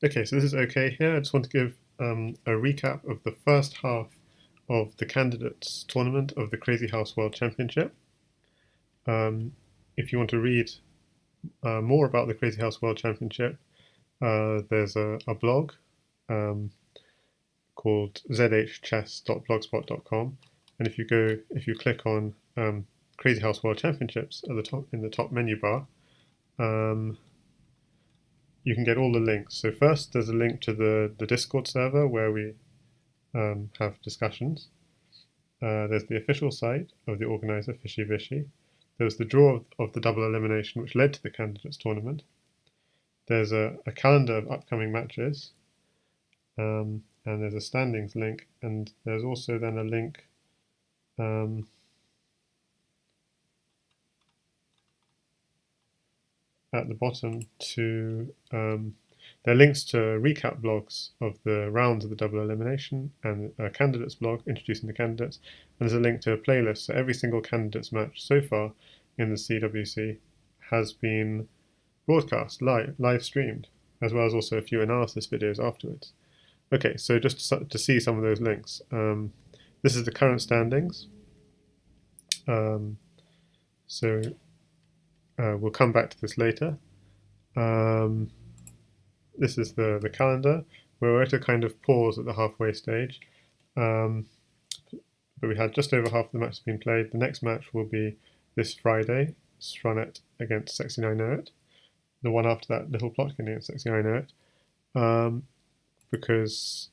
Okay, so this is okay here. I just want to give a recap of the first half of the candidates tournament of the Crazyhouse World Championship. If you want to read more about the Crazyhouse World Championship, there's a blog um, called zhchess.blogspot.com, and if you click on Crazyhouse World Championships at the top in the top menu bar, um, you can get all the links. So first, there's a link to the Discord server where we have discussions. There's the official site of the organizer, Fishy Vishy. There's the draw of the double elimination, which led to the candidates tournament. There's a calendar of upcoming matches, and there's a standings link, and there's also then a link at the bottom to there are links to recap blogs of the rounds of the double elimination and a candidates blog introducing the candidates, and there's a link to a playlist. So every single candidates match so far in the CWC has been broadcast live streamed, as well as also a few analysis videos afterwards. Okay, so just to see some of those links, this is the current standings. So we'll come back to this later. This is the calendar. We're at a kind of pause at the halfway stage, but we had just over half the matches being played. The next match will be this Friday, Stranet against Sexy I Know It. The one after that, Little Plotkin against Sexy I Know It, because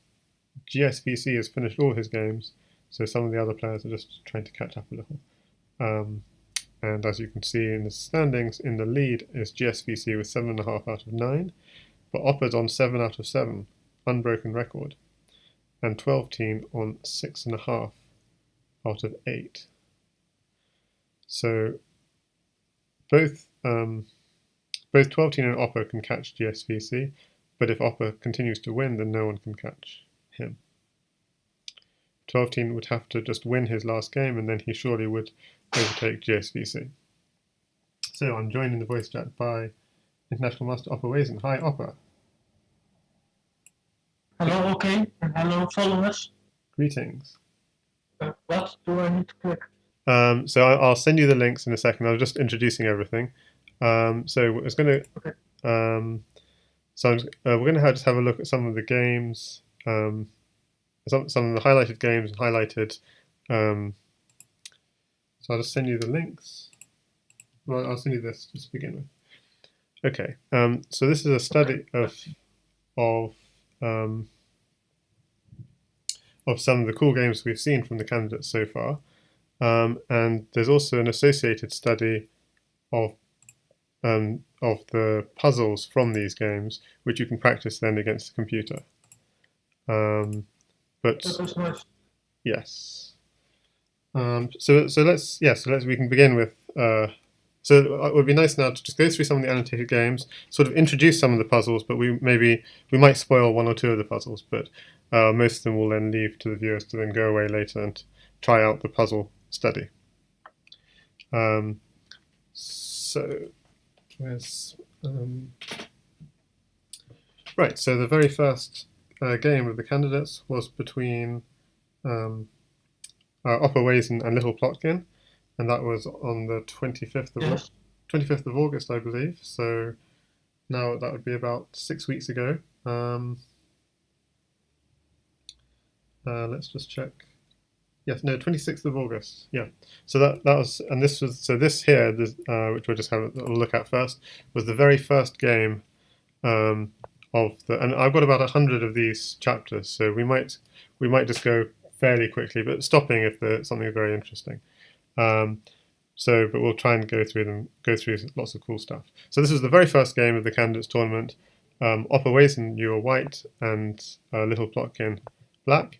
GSVC has finished all his games, so some of the other players are just trying to catch up a little. And as you can see in the standings, in the lead is GSVC with 7.5 out of 9, but Opper's on 7 out of 7, unbroken record, and 12 Teen on 6.5 out of 8. So both 12 Teen and Opper can catch GSVC, but if Opper continues to win, then no one can catch him. 12 Teen would have to just win his last game, and then he surely would overtake GSVC. So I'm joined in the voice chat by International Master opperwezen. Hi, Opper. Hello, okay, and hello, followers. Greetings. What do I need to click? So I'll send you the links in a second. I was just introducing everything. So it's going to. Okay. We're going to just have a look at some of the games, some of the highlighted games and highlighted. So I'll just send you the links. Well, I'll send you this just to begin with. Okay. So this is a study of some of the cool games we've seen from the candidates so far. And there's also an associated study of the puzzles from these games, which you can practice then against the computer. But That is nice. yes. So we can begin with. So it would be nice now to just go through some of the annotated games, sort of introduce some of the puzzles, but we might spoil one or two of the puzzles, but most of them will then leave to the viewers to then go away later and try out the puzzle study. So where's right? So the very first game of the candidates was between opperwezen and Little Plotkin, and that was on the 25th of August, I believe. So now that would be about 6 weeks ago. Let's just check. Yes, no, 26th of August. Yeah. So that was, and this was, so this here, which we'll just have a look at first, was the very first game of the, and I've got about 100 of these chapters, so we might just go fairly quickly, but stopping if there's something very interesting. But we'll try and go through lots of cool stuff. So this was the very first game of the candidates tournament. Opperwezen, you were white, and Little Plotkin, black.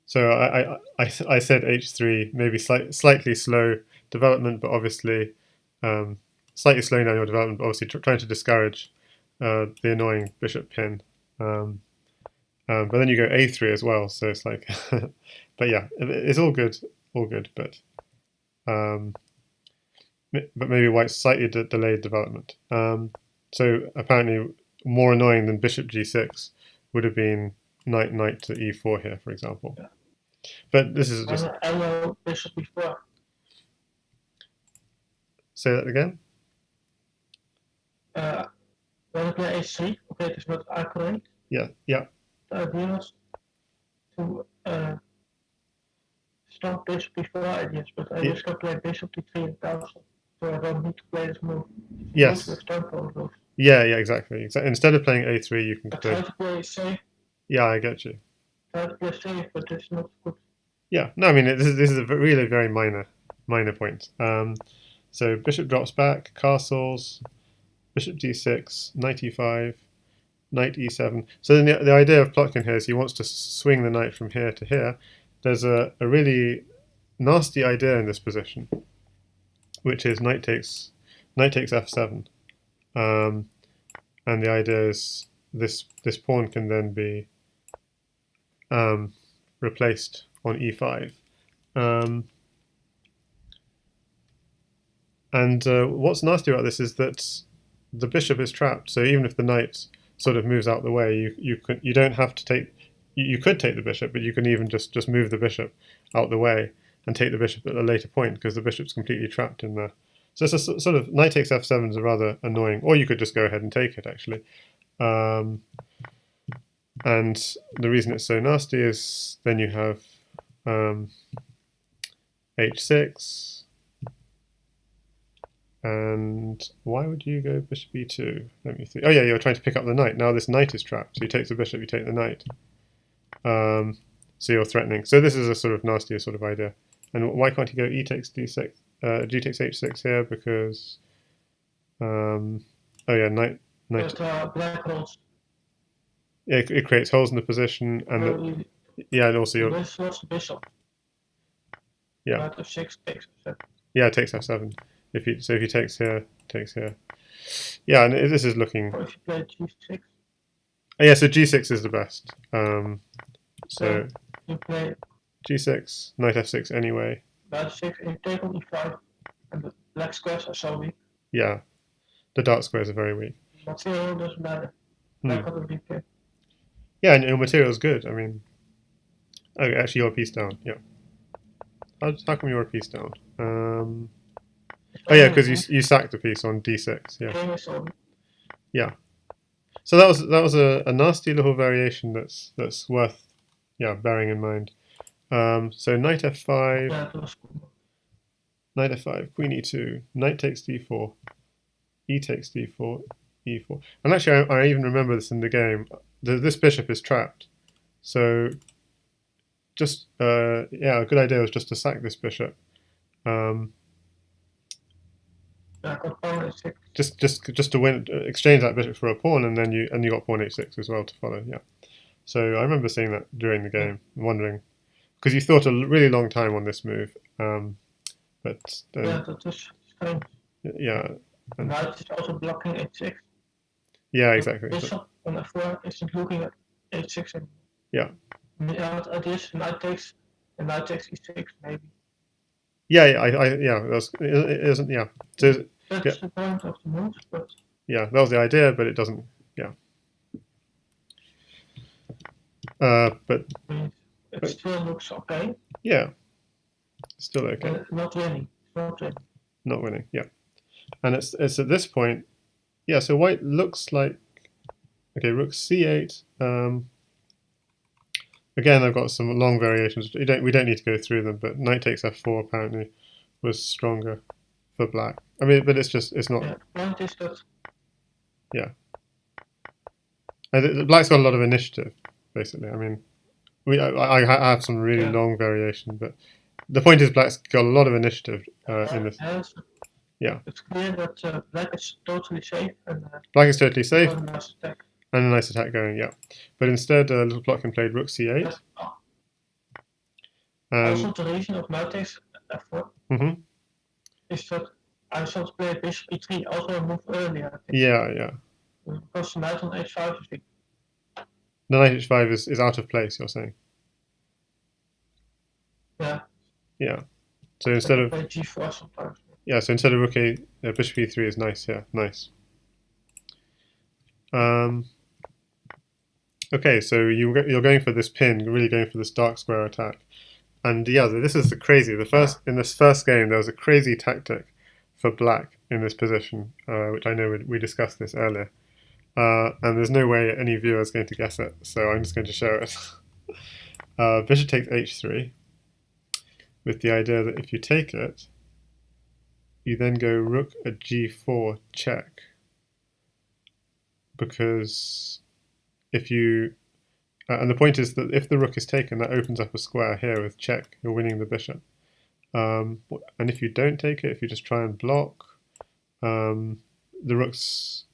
So I said H3, maybe slightly slow development, but obviously slightly slowing down your development, but obviously trying to discourage the annoying bishop pin. But then you go A3 as well, so it's like, but yeah, it's all good, but maybe white's slightly delayed development. So apparently more annoying than bishop g6 would have been knight to e4 here, for example. Yeah. But this is just... Hello, bishop e4. Say that again? When I play h3, okay, it is not accurate. Yeah, yeah. The idea is to stop bishop before ideas, but I just can play bishop d3 and castle, so I don't need to play this move. Yes. With stone moves. Yeah, exactly. Instead of playing a3, you can I play... try to play safe. Yeah, I get you. Try to play safe, but it's not good. Yeah, no, I mean, this is a really very minor point. So bishop drops back, castles, bishop d6, knight e5, knight e7. So then the idea of Plotkin here is he wants to swing the knight from here to here. There's a really nasty idea in this position, which is knight takes f7. And the idea is this pawn can then be replaced on e5. And what's nasty about this is that the bishop is trapped. So even if the knight sort of moves out the way, you don't have to take. You could take the bishop, but you can even just move the bishop out the way and take the bishop at a later point because the bishop's completely trapped in there. So it's a sort of knight takes f7 is rather annoying, or you could just go ahead and take it actually. And the reason it's so nasty is then you have h6. And why would you go bishop e2? Let me think. Oh yeah, you're trying to pick up the knight. Now this knight is trapped, so you take the bishop, you take the knight. So you're threatening. So this is a sort of nastier sort of idea. And why can't you go e takes d6, g takes h6 here? Because oh yeah, knight. Black holes. Yeah, it creates holes in the position, and yeah, and also you're. This was the bishop. Yeah. Knight f6 takes f7. Yeah, it takes f7. If he takes here, takes here. Yeah, and this is looking. Or if you play g6. Oh, yeah, so g6 is the best. So you play g6, knight f6 anyway. Knight f6 and you take on e5, and the black squares are so weak. Yeah, the dark squares are very weak. Material doesn't matter. Black on the weak. Yeah, and your material is good. I mean, okay, actually you're a piece down. Yeah. How come you're a piece down? Oh yeah, because you sacked a piece on d6. Yeah. Yeah. So that was a nasty little variation that's worth bearing in mind. So knight f5. Yeah, that was cool. Knight f5, queen e2, knight takes d4, e takes d4, e4. And actually, I even remember this in the game. This bishop is trapped, so just a good idea was just to sack this bishop. Just to win, exchange that bishop for a pawn, and then you got pawn h6 as well to follow. Yeah. So I remember seeing that during the game, wondering because you thought a really long time on this move, but yeah, that is strange. Yeah. And knight is also blocking h6. Yeah, exactly. Bishop on f4 isn't looking at h6 anymore. Yeah. At this, knight takes e6 maybe. Yeah, it isn't. Yeah. So, that's the point of the move, but. Yeah, that was the idea, but it doesn't. Yeah. But it still looks okay. Yeah. Still okay. Not winning. Not winning. Yeah. And it's at this point. Yeah. So white looks like. Okay, rook c8. Again, I've got some long variations. We don't need to go through them, but knight takes f4 apparently was stronger for black. I mean, but it's not. Yeah, the point is that. Yeah. Black's got a lot of initiative, basically. I mean, I have some really long variation, but the point is black's got a lot of initiative in this. Yeah. It's clear that black is totally safe. Black is totally safe. And a nice attack. And a nice attack going, yeah. But instead, little Plotkin played rook c8. Also, the reason of knight takes f4 is that I thought to play bishop e3, also a move earlier, I think. Yeah. Because the knight on h5 is weak. The knight h5 is out of place, you're saying? Yeah. Yeah. So instead of. Play g4 sometimes. Yeah, so instead of rook a, bishop e3 is nice, yeah, nice. Okay, so you're going for this pin, you're really going for this dark square attack. And yeah, this is the crazy. In this first game, there was a crazy tactic for black in this position, which I know we discussed this earlier. And there's no way any viewer is going to guess it, so I'm just going to show it. Bishop takes h3, with the idea that if you take it, you then go rook at g4 check, because if you and the point is that if the rook is taken, that opens up a square here with check. You're winning the bishop. And if you don't take it, if you just try and block, the rook's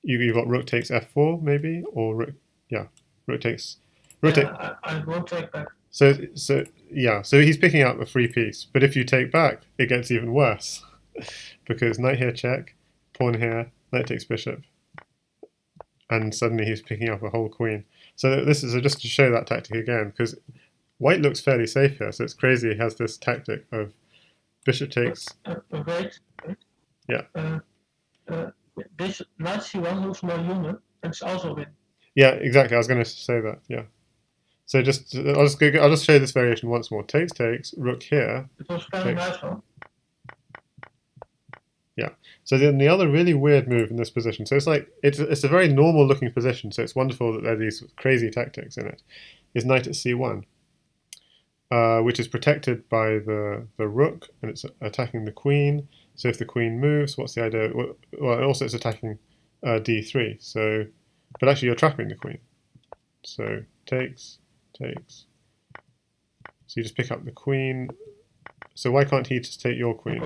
you've got rook takes f4 maybe, or rook takes I won't take back. So he's picking up a free piece. But if you take back, it gets even worse because knight here check, pawn here, knight takes bishop, and suddenly he's picking up a whole queen. So this is just to show that tactic again, because white looks fairly safe here. So it's crazy he has this tactic of bishop takes. Wait. Yeah. This knight c1 moves more human, and it's also win. Yeah, exactly. I was going to say that. Yeah. So I'll just show this variation once more. Takes, rook here. It was very nice one. Yeah. So then the other really weird move in this position. So it's a very normal looking position. So it's wonderful that there are these crazy tactics in it. Is knight at c1, which is protected by the rook, and it's attacking the queen. So if the queen moves, what's the idea? Well, also it's attacking d3. So, but actually you're trapping the queen. So takes. So you just pick up the queen. So why can't he just take your queen?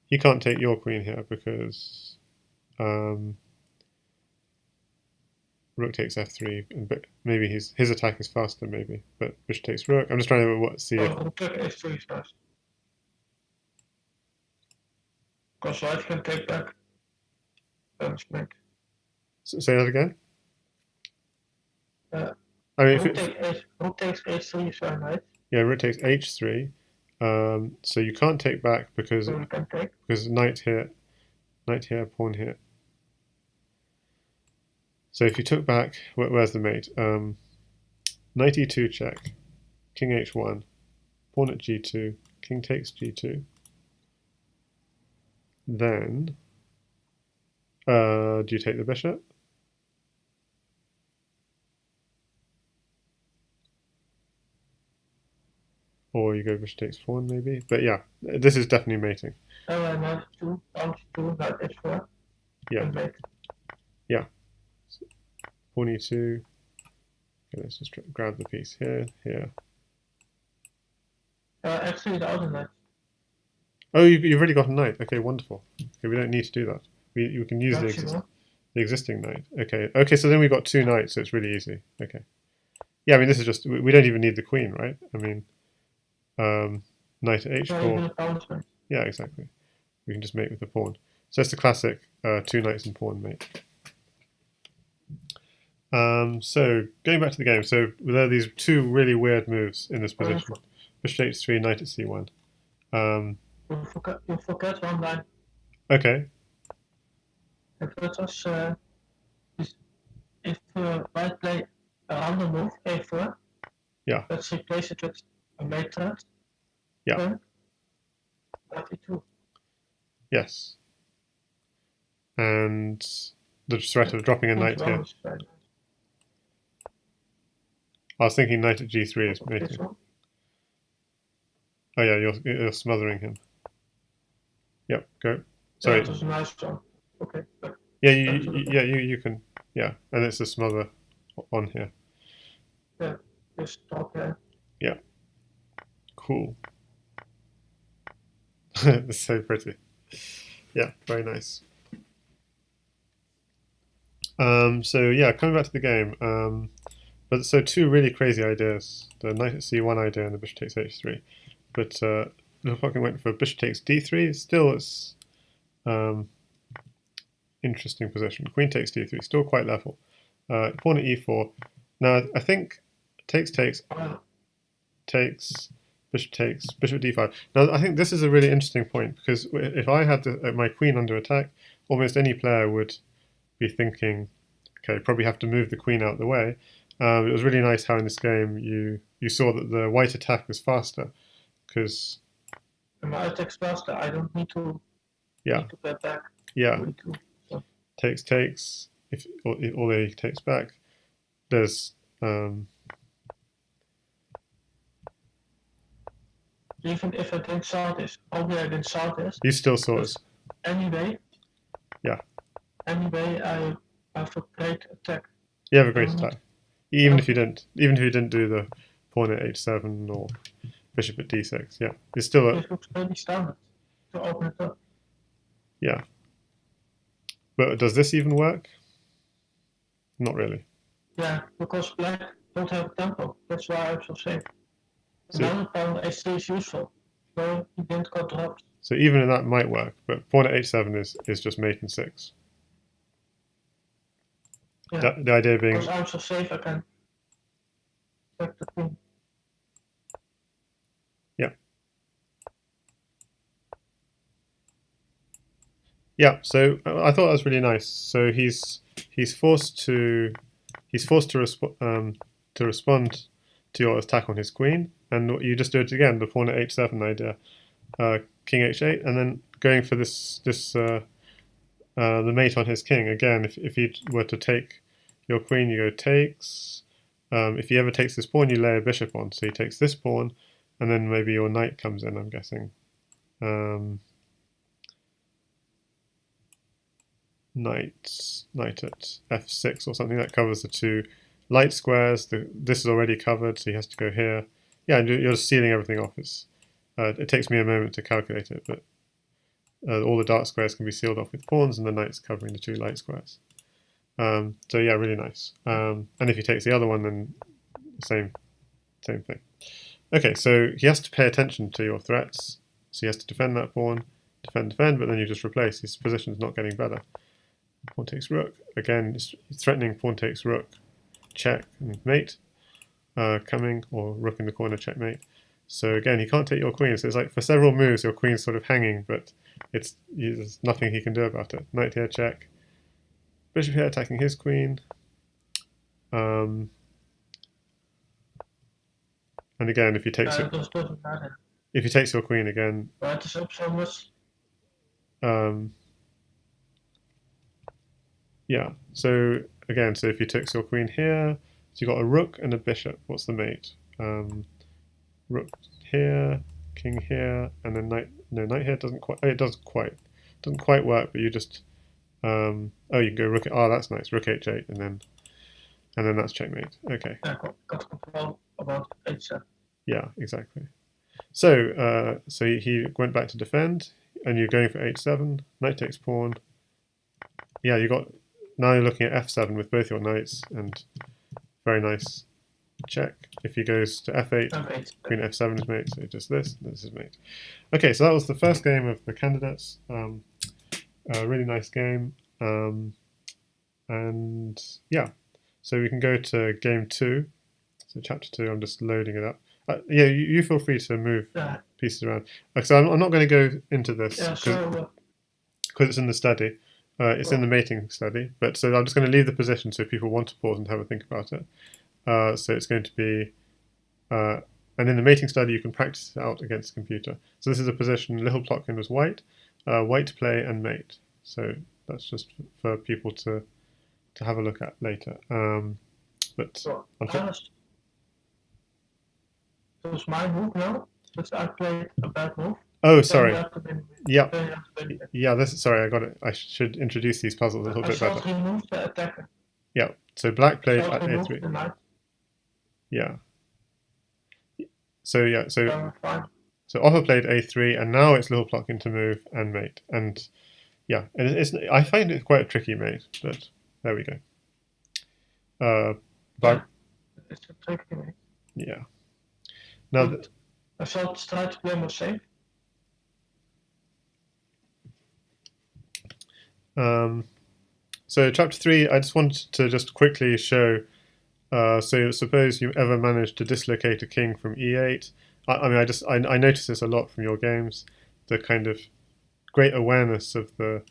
He can't take your queen here because rook takes f3, but maybe his attack is faster, maybe. But bishop takes rook. I'm just trying to see. Rook takes f3 first. Because white can take back. Say that again. I mean, rook takes h3 is very nice. Yeah, rook takes h3. So you can't take back because knight here, pawn here. So if you took back, where's the mate? Knight e2 check, king h1, pawn at g2, king takes g2. Then, do you take the bishop? Or you go bishop takes pawn maybe. But yeah, this is definitely mating. Knight 2, pawn 2, knight h4. Yeah. Yeah. Pawn e2. Okay, let's just grab the piece here. Actually, the other knight. Oh, you've already got a knight. Okay, wonderful. Okay, we don't need to do that. We can use the existing knight. Okay, so then we've got two knights, so it's really easy. Okay. Yeah, I mean, this is just, we don't even need the queen, right? I mean, knight at h4. Yeah, exactly. We can just mate with the pawn. So it's the classic two knights and pawn mate. So going back to the game, so there are these two really weird moves in this position. Bishop h3, knight at c1. You forget one line. Okay. It was if white play a random move, a4. Yeah. Let's replace it with a mate threat. Yeah. Knight e2. Yes. And the threat of dropping a knight here. I was thinking knight at g3 is mating. Oh yeah, you're smothering him. Yep, go. Sorry. Yeah, that was a nice one. Okay. Yeah, you can. Yeah, and it's a smother on here. Yeah, just stop there. Yeah. Cool. It's so pretty. Yeah, very nice. So yeah, coming back to the game. But so two really crazy ideas: the knight at c1 idea and the bishop takes h3. But Lopatkin went for bishop takes d3. Still, it's interesting position. Queen takes d3. Still quite level. Pawn at e4. Now I think takes, bishop takes, bishop d5. Now I think this is a really interesting point because if I had my queen under attack, almost any player would be thinking, okay, probably have to move the queen out of the way. It was really nice how in this game you saw that the white attack was faster because my attack's faster. I don't need to get back. Yeah. So. Takes. If all he takes back, there's even if I didn't saw this, only I didn't saw this. You still saw this. Anyway. Yeah. Anyway, I have a great attack. You have a great attack. Even if you didn't do the pawn at h7 or bishop at d6, yeah, it's still a. This looks really standard to open it up. Yeah. But does this even work? Not really. Yeah, because black don't have a tempo. That's why I'm so safe. Another pawn h3 is useful, so he didn't got dropped. So even that might work, but pawn at h7 is just mate and 6. Yeah, the idea being because I'm so safe I can take the queen. Yeah. Yeah, so I thought that was really nice. So he's forced to respond to your attack on his queen, and you just do it again. The pawn at h7 idea, king h8, and then going for the mate on his king again. If he were to take your queen, you go takes. If he ever takes this pawn, you lay a bishop on. So he takes this pawn, and then maybe your knight comes in. I'm guessing. Knight at f6 or something that covers the two light squares. This is already covered, so he has to go here. Yeah, and you're just sealing everything off. It takes me a moment to calculate it, but all the dark squares can be sealed off with pawns, and the knight's covering the two light squares. So yeah, really nice. And if he takes the other one, then same thing. Okay, so he has to pay attention to your threats. So he has to defend that pawn, defend, but then you just replace. His position's not getting better. Pawn takes rook. Again, he's threatening pawn takes rook, check, and mate coming, or rook in the corner, checkmate. So again, he can't take your queen. So it's like for several moves, your queen's sort of hanging, but there's nothing he can do about it. Knight here, check. Bishop here attacking his queen. And again, if he takes your queen again. Yeah. So again, so if he takes your queen here, so you got a rook and a bishop. What's the mate? Rook here, king here, and then knight. No, knight here doesn't quite. It doesn't quite work. But you just. You can go rook. Oh, that's nice. Rook h8, and then that's checkmate. Okay. Yeah, got control about h7. Yeah, exactly. So he went back to defend, and you're going for h7. Knight takes pawn. Yeah, now you're looking at f7 with both your knights, and very nice check. If he goes to f8, queen f7 is mate, so just this is mate. Okay, so that was the first game of the candidates. A really nice game, and yeah, so we can go to game 2. So chapter 2, I'm just loading it up. Yeah, you feel free to move pieces around. So I'm not going to go into this because it's in the study. It's in the mating study, but so I'm just going to leave the position so if people want to pause and have a think about it. So it's going to be, and in the mating study you can practice it out against the computer. So this is a position Little Plotkin was white, white play and mate. So that's just for people to have a look at later. But so it's my move now, but I played a bad move. Oh, sorry. Yeah. Sorry, I got it. I should introduce these puzzles a little bit better. Remove the attacker. Yeah. So black played at a3. Yeah. So yeah. So Opper played a3, and now it's Little Plotkin to move and mate. And yeah, I find it quite a tricky mate, but there we go. But it's a tricky mate. Yeah. Now I shall try to play more safe. So chapter 3, I just wanted to quickly show. So suppose you ever managed to dislocate a king from e8. I notice this a lot from your games. The kind of great awareness of the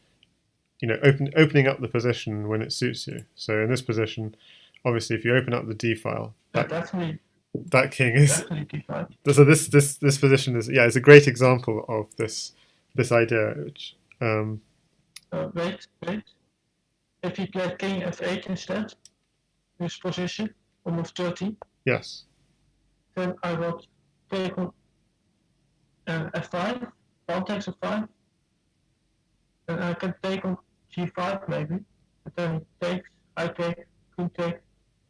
opening up the position when it suits you. So in this position, obviously, if you open up the D file, that king is definitely so this position is a great example of this idea. Which wait. If he played king f8 instead, this position on move 30, yes, then I will take on f5, pawn takes f5, and I can take on g5 maybe, but then he takes, I take, queen take,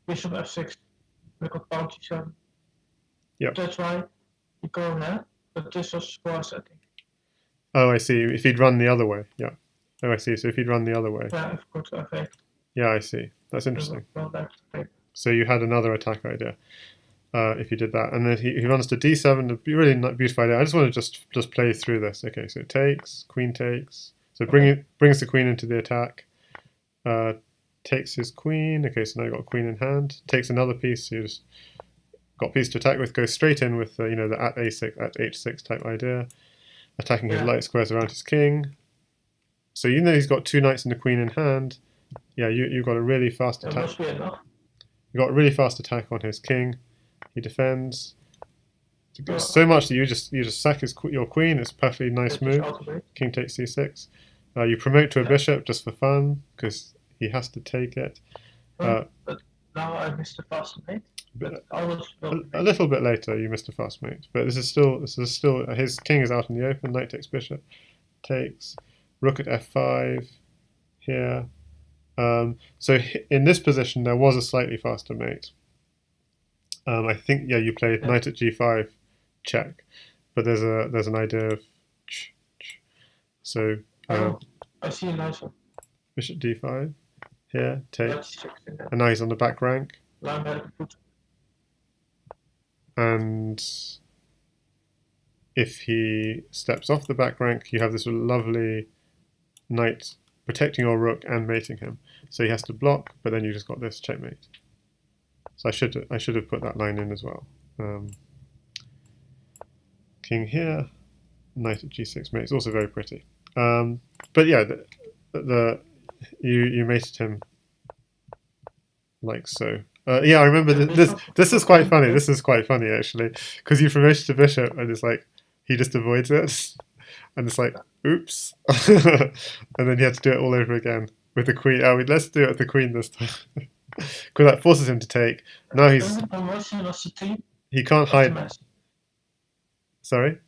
bishop f6, look at pawn g7. Yep. That's why you go there, but this was square setting. Oh, I see. If he'd run the other way, yeah. Oh, I see. So if he'd run the other way, yeah, of course, f8. Yeah, I see. That's interesting. So you had another attack idea if you did that, and then he runs to d7. A really beautiful idea. I just want to just play through this. Okay, so it takes, queen takes. So brings the queen into the attack. Takes his queen. Okay, so now you've got a queen in hand. Takes another piece. So you just got a piece to attack with. Goes straight in with the at a6, at h6 type idea, attacking his light squares around his king. So even though he's got two knights and a queen in hand, yeah, you've got a really fast attack. Must be enough. You got a really fast attack on his king. He defends so much that you just sack your queen. It's a perfectly nice move. King takes c6. You promote to a bishop just for fun because he has to take it. But now I missed the fast mate. But a little bit later, you missed a fast mate. But this is still his king is out in the open. Knight takes bishop, takes rook at f5 here. So in this position, there was a slightly faster mate. I think you played knight at g5 check, but there's an idea of so I see a nice one. Bishop d5 here takes, and now he's on the back rank. And if he steps off the back rank, you have this lovely knight protecting your rook and mating him. So he has to block, but then you just got this checkmate. So I should have put that line in as well. King here, knight at g6 mate. It's also very pretty. But yeah, you mated him like so. Yeah, I remember this is quite funny. This is quite funny actually, because you promoted to bishop and it's like he just avoids it, and it's like oops, and then you have to do it all over again with the queen. Oh, let's do it with the queen this time, because that forces him to take. Now he can't hide. Sorry.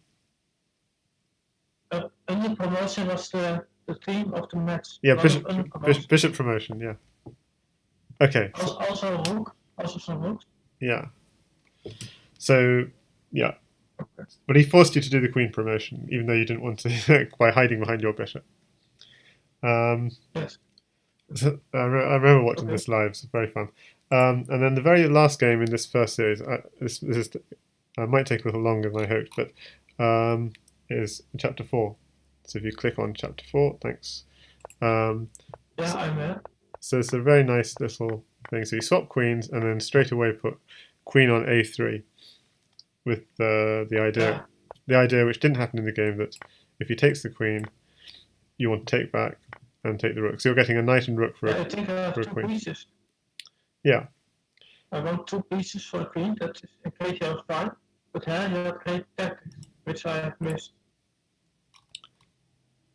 Under promotion was the theme of the match. Yeah, bishop promotion. Yeah. Okay. Also a rook. Also some rooks. Yeah. So yeah, but he forced you to do the queen promotion, even though you didn't want to, by hiding behind your bishop. Yes. So I remember watching this live. It's very fun. And then the very last game in this first series, this might take a little longer than I hoped, but is chapter 4. So if you click on chapter 4, thanks. I'm there. So it's a very nice little thing. So you swap queens and then straight away put queen on a3 with the idea which didn't happen in the game, that if he takes the queen, you want to take back and take the rook. So you're getting a knight and rook for I think I have 2 pieces. Yeah. I want 2 pieces for the queen. That is in Crazyhouse 5. But here you have great tactics, which I have missed.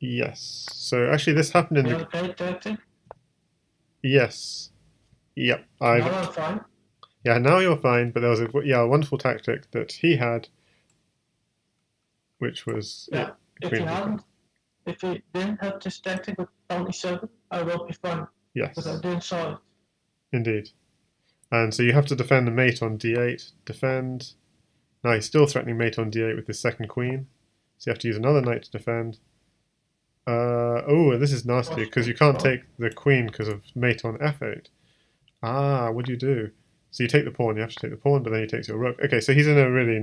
Yes. So actually, this happened in the great tactic. Yes. Yep. Now I'm fine. Yeah, now you're fine. But there was a wonderful tactic that he had, which was If he didn't have this tactic with pawn e7, I will be fine. Yes. But I didn't saw it. Indeed. And so you have to defend the mate on d8. Defend. Now he's still threatening mate on d8 with his second queen. So you have to use another knight to defend. Oh, this is nasty because you can't take the queen because of mate on f8. Ah, what do you do? So you take the pawn. You have to take the pawn, but then he takes your rook. Okay, so he's in a really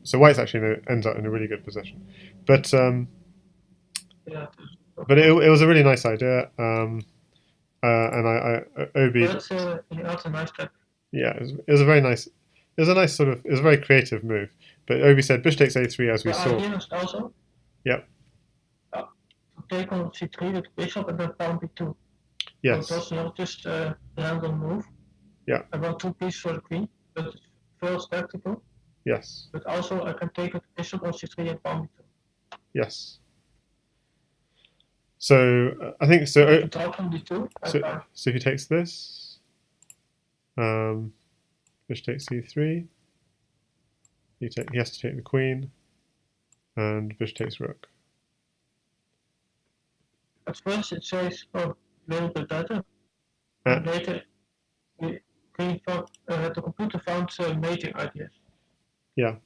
so white's actually ends up in a really good position. But but it was a really nice idea. And Obi. That's a nice trick. Yeah, it was a very nice. It was a nice sort of. It was a very creative move. But Obi said bishop takes a3 as we saw. Also. Yep. take on c3 with bishop and then pawn b2. Yes. So it was not just a random move. Yeah. I want 2 pieces for the queen, but it's first tactical. Yes. But also I can take with bishop on c3 and pawn b2. Yes. So I think so. On d2. So if he takes this, bishop takes c3. He has to take the queen, and bishop takes rook. At first it says, oh, a little bit better. And later, the computer found mating ideas. Yeah.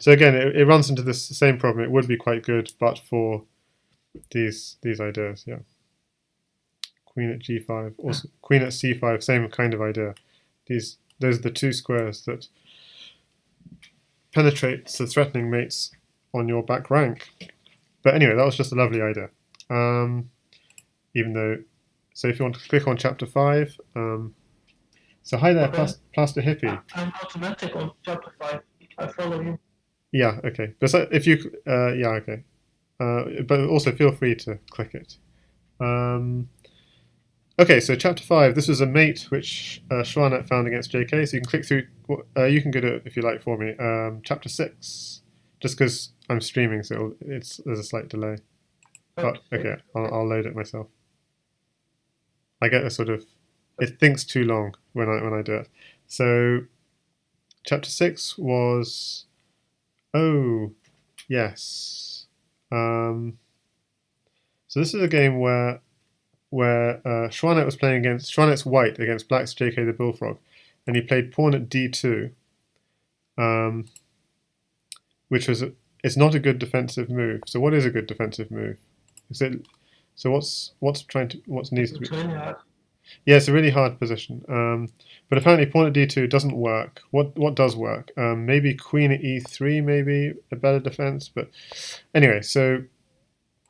So again, it runs into this same problem. It would be quite good, but for these ideas, yeah. Queen at g5, also queen at c5, same kind of idea. Those are the two squares that penetrate the threatening mates on your back rank. But anyway, that was just a lovely idea. Even though, so if you want to click on chapter 5, so hi there, okay. Plaster Hippie. I'm automatic on chapter 5. I follow you. Yeah, okay. But so if you, yeah, okay. But also feel free to click it. Okay, so chapter 5, this was a mate which Schwanet found against JK, so you can click through, you can go to it if you like for me. Chapter 6, just because I'm streaming, so there's a slight delay. Oh, okay, I'll load it myself. I get a sort of, it thinks too long when I do it. So chapter 6 was, oh, yes. So this is a game where Schwanet was playing against, Schwanet's white against black's JK the Bullfrog, and he played pawn at d2, which was, it's not a good defensive move. So what is a good defensive move? Is it, so what needs to be? Yeah, it's a really hard position. But apparently pawn at d2 doesn't work. What does work? Maybe queen at e3, maybe a better defense. But anyway, so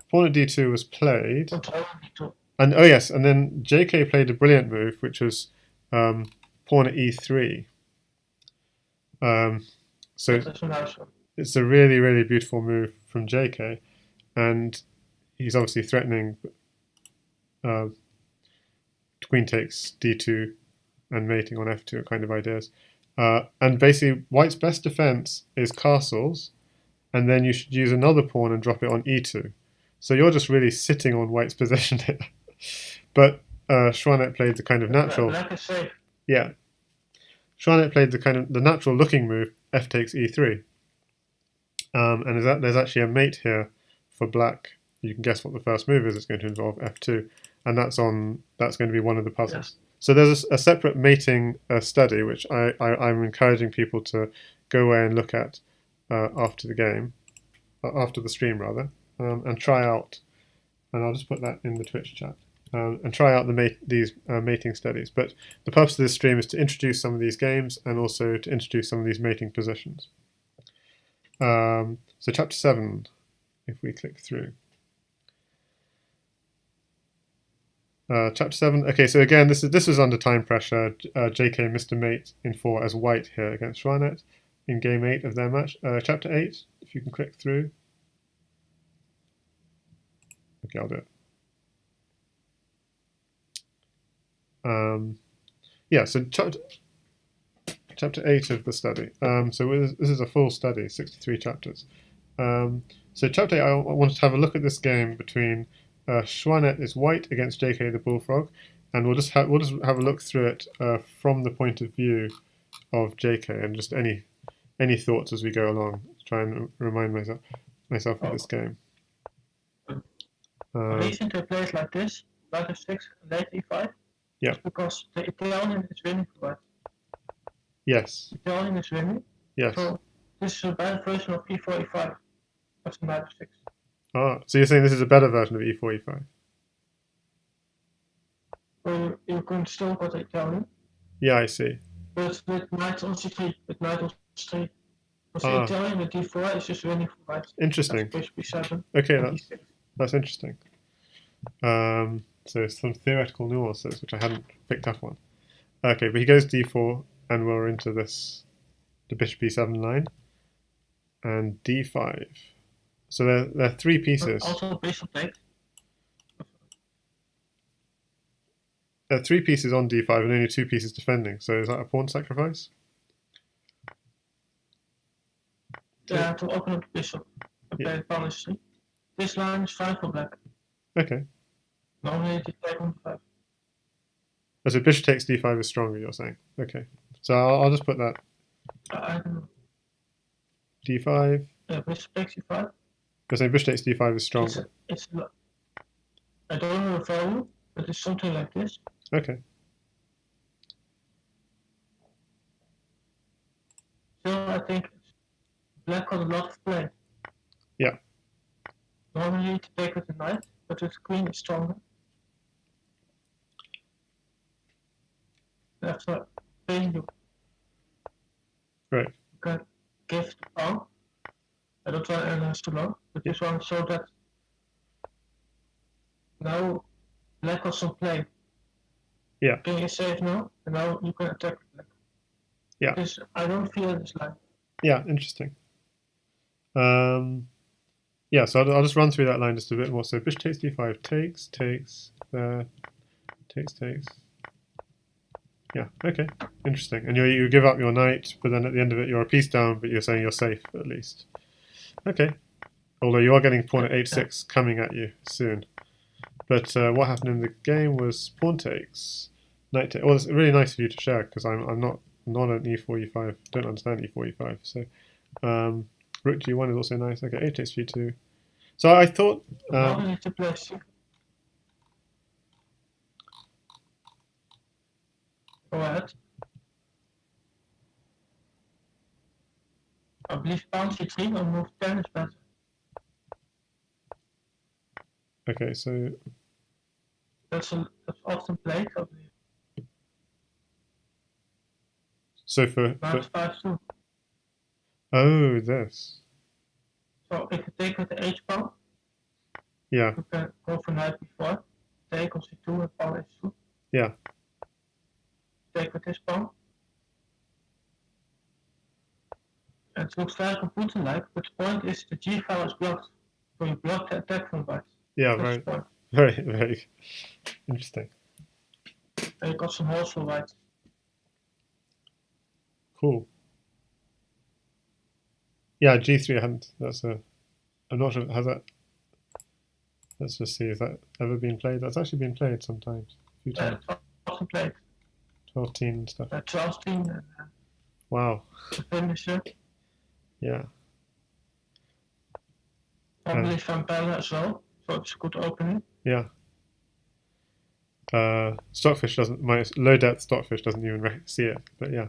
pawn at d2 was played. And oh yes, and then JK played a brilliant move, which was pawn at e3. So it's a really, really beautiful move from JK, and he's obviously threatening queen takes d2 and mating on f2 kind of ideas. And basically, white's best defense is castles, and then you should use another pawn and drop it on e2. So you're just really sitting on white's position here. But Schwanet played the kind of natural. Yeah, Schwanet played the kind of the natural looking move, f takes e3. And there's actually a mate here for black. You can guess what the first move is. It's going to involve f2, and that's going to be one of the puzzles. Yeah. So there's a separate mating study which I'm encouraging people to go away and look at after the game, after the stream rather, and try out. And I'll just put that in the Twitch chat. And try out these mating studies. But the purpose of this stream is to introduce some of these games and also to introduce some of these mating positions. So chapter 7, if we click through. Chapter 7, okay, so again, this was under time pressure. JK missed a mate in 4 as white here against Schwanet in game 8 of their match. Chapter 8, if you can click through. Okay, I'll do it. Yeah, so chapter 8 of the study. So this is a full study, 63 chapters. So chapter 8, I wanted to have a look at this game between Schwanet is white against JK the Bullfrog, and we'll just have a look through it from the point of view of JK, and just any thoughts as we go along. Try and remind myself of this game. Reason to play it like this, knight f6, knight e5. Yeah. Because the Italian is winning for white. Yes. Italian is winning. Yes. So this is a better version of e4, e5. That's knight f6. Ah, so you're saying this is a better version of e4, e5? Well, you can still go to Italian. Yeah, I see. But with knight on c3, with knight on c3. Because Italian with d4 is just winning for white. Interesting. That's b7. Okay, that's interesting. So some theoretical nuances which I hadn't picked up on. Okay, but he goes d4, and we're into the bishop e7 line, and d5. So there are three pieces. Also bishop takes. There are three pieces on d5 and only two pieces defending. So is that a pawn sacrifice? Yeah, to open up the bishop. Okay, Yeah. policy. This line is fine for black. Okay. Normally you take on 5. So bishop takes d5 is stronger, you're saying? Okay. So I'll just put that. I don't know. d5. Bishop takes e5. You're saying bishop takes d5 is stronger. I don't know the value, but it's something like this. Okay. Still, I think black got a lot of play. Yeah. Normally to take with the knight, but with queen is stronger. After paying you. Right. You can give the pawn. I don't want to analyze too long, but this one so that now black got some play. Yeah. King is safe now, and now you can attack black. Yeah. This, I don't feel this line. Yeah, interesting. Yeah, so I'll just run through that line just a bit more. So bishop takes d5, takes, takes. Yeah, okay, interesting. And you give up your knight, but then at the end of it you're a piece down, but you're saying you're safe at least. Okay, although you are getting pawn at h6 coming at you soon. But what happened in the game was pawn takes, knight takes. Well, it's really nice of you to share because I'm not an e4, e5. Don't understand e4, e5. So rook g1 is also nice. Okay, h takes g2. So I thought. Now we need to play c. Go ahead. I believe pawn c3 or move 10 is better. Okay, so that's often played, I believe. So for 5-2. Oh, this. So if you take with the h pawn, Yeah. you can go for knight b4, take on c2 and pawn h2. Yeah. Take with this pawn. And it looks very computer-like, but the point is the g file is blocked. So you block the attack from white. Yeah, that's very interesting. And you got some holes for white. Cool. Yeah, g3 I hadn't. I'm not sure. Has that? Let's just see. Has that ever been played? That's actually been played sometimes. A few times. Often played. 12-10 and stuff. 12-10. Wow. The finisher. Yeah. I believe Van Pelle as well, so it's a good opening. Yeah. Stockfish doesn't. My low depth Stockfish doesn't even see it, but yeah.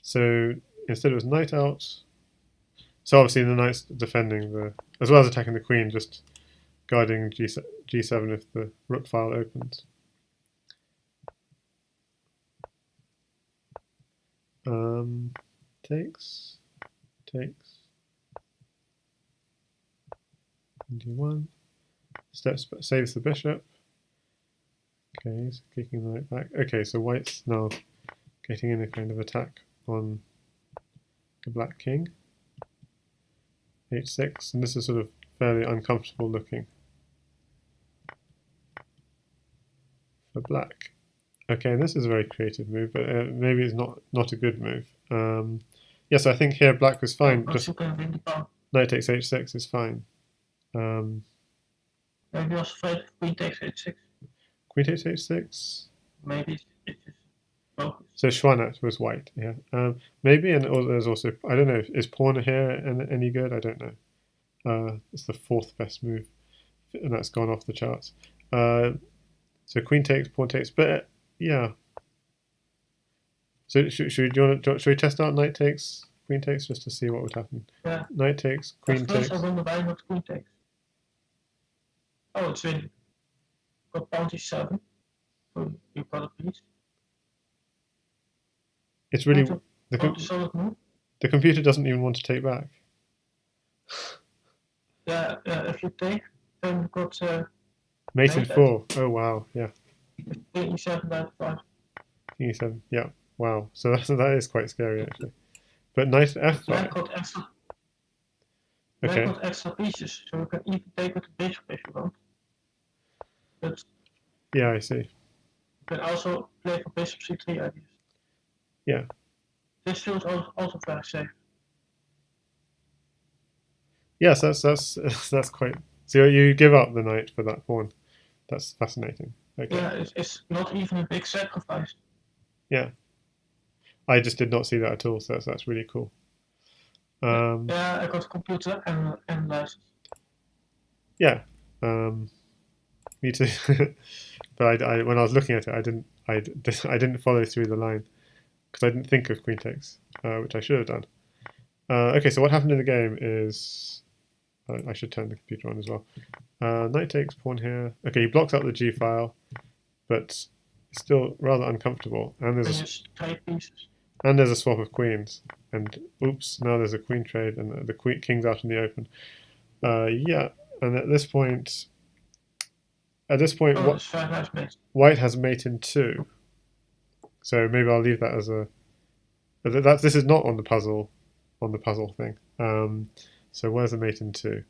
So instead it was knight out. So obviously the knight's defending as well as attacking the queen, just guarding g7 if the rook file opens. Takes. d1. Steps saves the bishop. Okay, so kicking the knight back. Okay, so white's now getting in a kind of attack on the black king. h6, and this is sort of fairly uncomfortable looking for black. Okay, this is a very creative move, but maybe it's not a good move. Yes, I think here black was fine. Just knight takes h6 is fine. Maybe I was afraid of queen takes h6. Queen takes h6? Maybe it's just focused. So Schwanat was white, yeah. Maybe, and there's also, I don't know, is pawn here any good? I don't know. It's the fourth best move, and that's gone off the charts. So queen takes, pawn takes, but yeah. So should we test out knight takes, queen takes, just to see what would happen? Yeah. Knight takes, queen takes. I wonder why not queen takes. Oh, it's really got pawn c7. So you got a piece. It's really the computer doesn't even want to take back. Yeah, if you take, then you got mate in 4. Oh wow, yeah. King e7, knight 5. King e7, yeah. Wow. So that is quite scary actually. But knight f5. Black got f5. Black Okay. got extra pieces, so you can even take with the bishop if you want. But Yeah, I see. you can also play for bishop c3 ideas. Yeah. This feels also very safe. Yes, that's quite. So you give up the knight for that pawn. That's fascinating. Okay. Yeah, it's not even a big sacrifice. Yeah. I just did not see that at all. So that's really cool. Yeah, I got computer and analysis. Yeah. Me too. But I when I was looking at it, I didn't follow through the line because I didn't think of queen takes, which I should have done. Okay, so what happened in the game is I should turn the computer on as well. Knight takes pawn here. Okay, he blocks out the g file, but it's still rather uncomfortable. And there's a swap of queens. And oops, now there's a queen trade, and the king's out in the open. Yeah, and at this point, white has mate in 2. So maybe I'll leave that as a. This is not on the puzzle thing. So where's the mate in 2?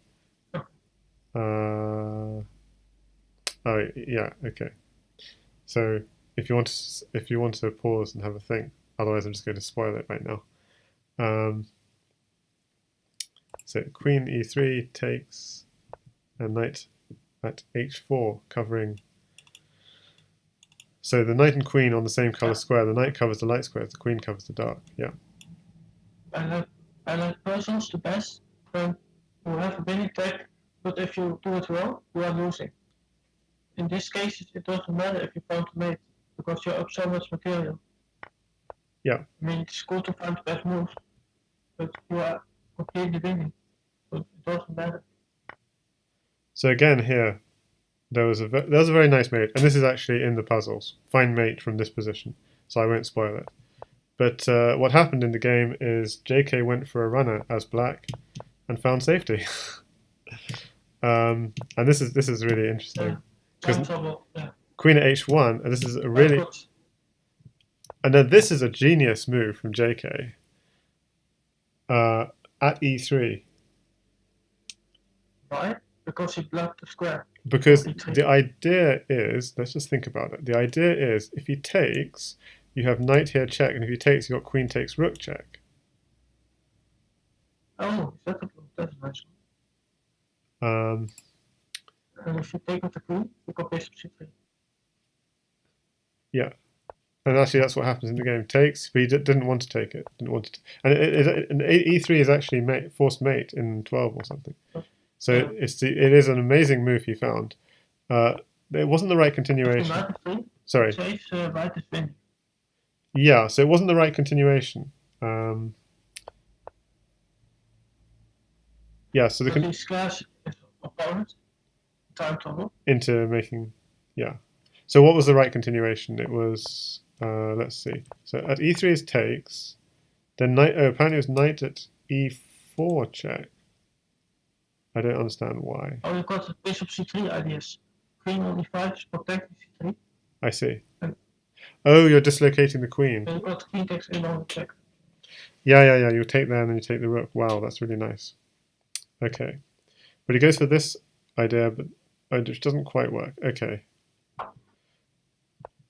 Oh yeah, okay. So if you want to pause and have a think, otherwise I'm just going to spoil it right now. So queen e3 takes, and knight at h4 covering. So the knight and queen on the same color square. The knight covers the light squares. The queen covers the dark. Yeah. I like puzzles the best when you have a winning tech, but if you do it wrong, you are losing. In this case, it doesn't matter if you found a mate, because you're up so much material. Yeah. I mean, it's cool to find the best moves, but you are completely winning, so it doesn't matter. So again here, there was a very nice mate, and this is actually in the puzzles. Find mate from this position, so I won't spoil it. But what happened in the game is JK went for a runner as black and found safety. And this is really interesting because queen at h1, and this is a really, and then this is a genius move from JK at e3. Why? Because he blocked the square. Because the idea is, let's just think about it. The idea is, if he takes, you have knight here check, and if he takes, you got queen takes rook check. Oh, that's a nice one. And if you take with the queen, you got bishop c3. Yeah, and actually that's what happens in the game. Takes, but he didn't want to take it. Didn't want to, and e3 is actually forced mate in 12 or something. So yeah. It is an amazing move he found. It wasn't the right continuation. Sorry. Yeah, so it wasn't the right continuation. Yeah, so the slash opponent time trouble into making, yeah. So what was the right continuation? It was let's see. So at e3 is takes, then knight. Oh, apparently it was knight at e4 check. I don't understand why. Oh, you got the bishop c3 ideas. Queen on e5 is protecting c3. I see. Oh, you're dislocating the queen. And you got queen takes a1 check. Yeah. You take there and then you take the rook. Wow, that's really nice. Okay, but he goes for this idea, but it doesn't quite work. Okay,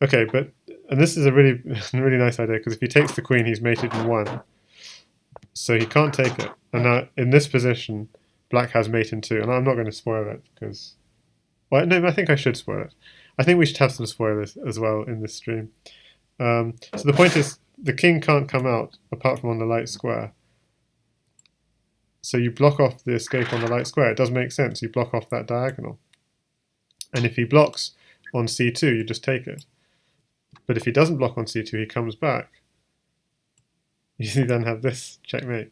and this is a really really nice idea because if he takes the queen, he's mated in 1, so he can't take it. And now in this position, black has mate in 2, and I'm not going to spoil it because, well, no, I think I should spoil it. I think we should have some spoilers as well in this stream. So the point is, the king can't come out apart from on the light square. So you block off the escape on the light square. It does make sense. You block off that diagonal. And if he blocks on c2, you just take it. But if he doesn't block on c2, he comes back. You then have this checkmate.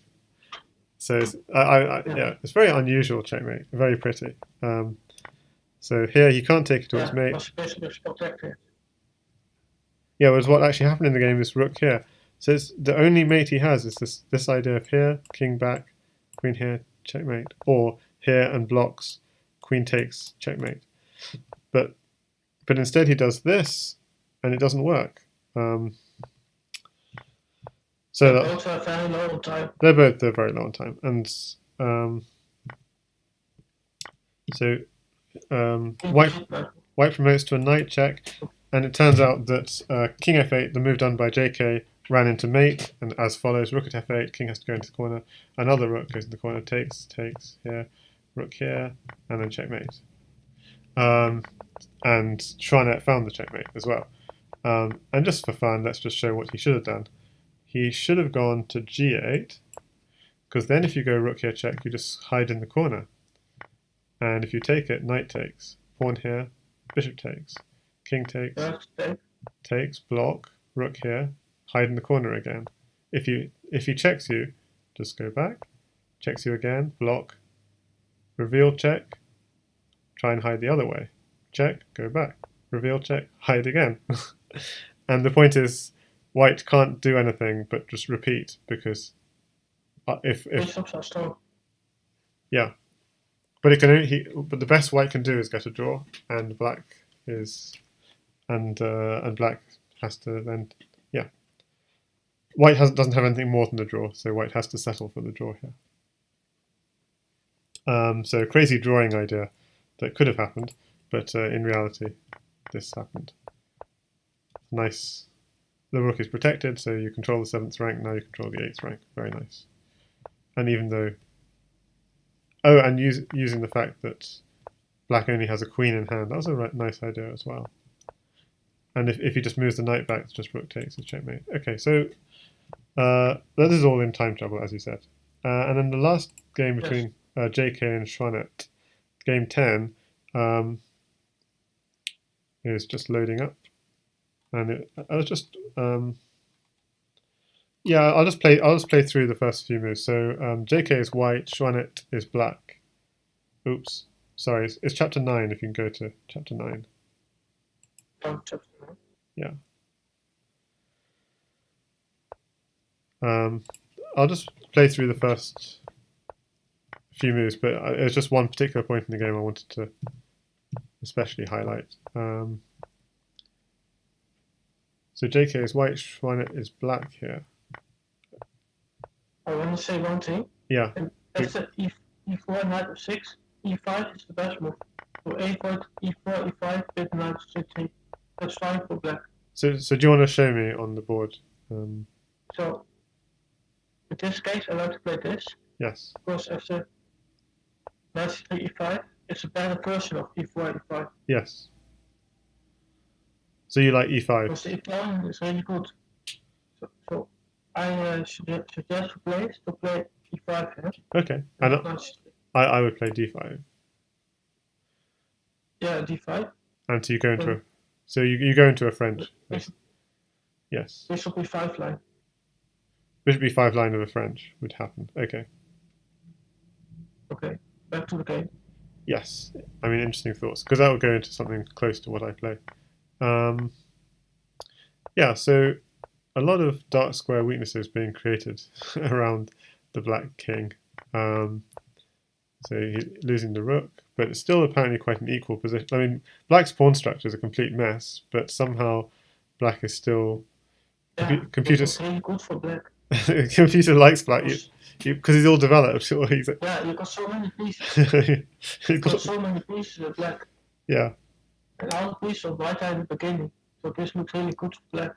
So it's, yeah, it's very unusual checkmate. Very pretty. So here he can't take it to his mate. Yeah, whereas what actually happened in the game is rook here. So it's, the only mate he has is this idea of here, king back, queen here, checkmate, or here and blocks, queen takes, checkmate. But instead he does this, and it doesn't work. So they're both very low on time. They're very low on time, and So white promotes to a knight check, and it turns out that king f8, the move done by JK, ran into mate, and as follows: rook at f8, king has to go into the corner, another rook goes in the corner, takes here, rook here, and then checkmate. And Shrinet found the checkmate as well. And just for fun, let's just show what he should have done. He should have gone to g8, because then if you go rook here check, you just hide in the corner. And if you take it, knight takes, pawn here, bishop takes, king takes, block, rook here, hide in the corner again. If he checks you, just go back, checks you again, block, reveal check, try and hide the other way. Check, go back, reveal check, hide again. And the point is, white can't do anything but just repeat, because if yeah, but it can only, but the best white can do is get a draw, and black has to then, yeah. White doesn't have anything more than a draw, so white has to settle for the draw here. So crazy drawing idea that could have happened, but in reality, this happened. Nice. The rook is protected, so you control the 7th rank, now you control the 8th rank. Very nice. And even though... Oh, and using the fact that black only has a queen in hand, that was a nice idea as well. And if he just moves the knight back, it's just rook takes, it's checkmate. Okay, so that is all in time trouble, as you said. And then the last game between JK and Shrinet, game 10, is just loading up. And I'll just play through the first few moves. So JK is white, Shrinet is black. Oops, sorry, it's chapter 9. If you can go to chapter 9. Chapter 9. Yeah. I'll just play through the first few moves, but it's just one particular point in the game I wanted to especially highlight. So JK is white, Shrinet is black here. I want to say one thing. Yeah. That's E4, knight f6, E5 is the best move. So A4, E4, E5, bit knight C3. That's fine for black. So do you want to show me on the board? So, in this case, I like to play this. Yes. Because after knight C3, E5, it's a better version of E4, E5. Yes. So you like E5? Because the Italian is really good. So I suggest to play E5 here. Okay. And I would play D5. Yeah, D5. And so you go into you go into a French. Yes. Bishop E5 line. Bishop E5 line of a French would happen. Okay. Okay. Back to the game. Yes. I mean, interesting thoughts, because that would go into something close to what I play. Yeah, so a lot of dark square weaknesses being created around the black king. So he's losing the rook, but it's still apparently quite an equal position. I mean, black's pawn structure is a complete mess, but somehow black is still... Computer's really good for black. Computer likes black because he's all developed. Yeah, you got so many pieces. He's got so many pieces of black. Yeah. And all the pieces of white are in the beginning, so this looks really good for black.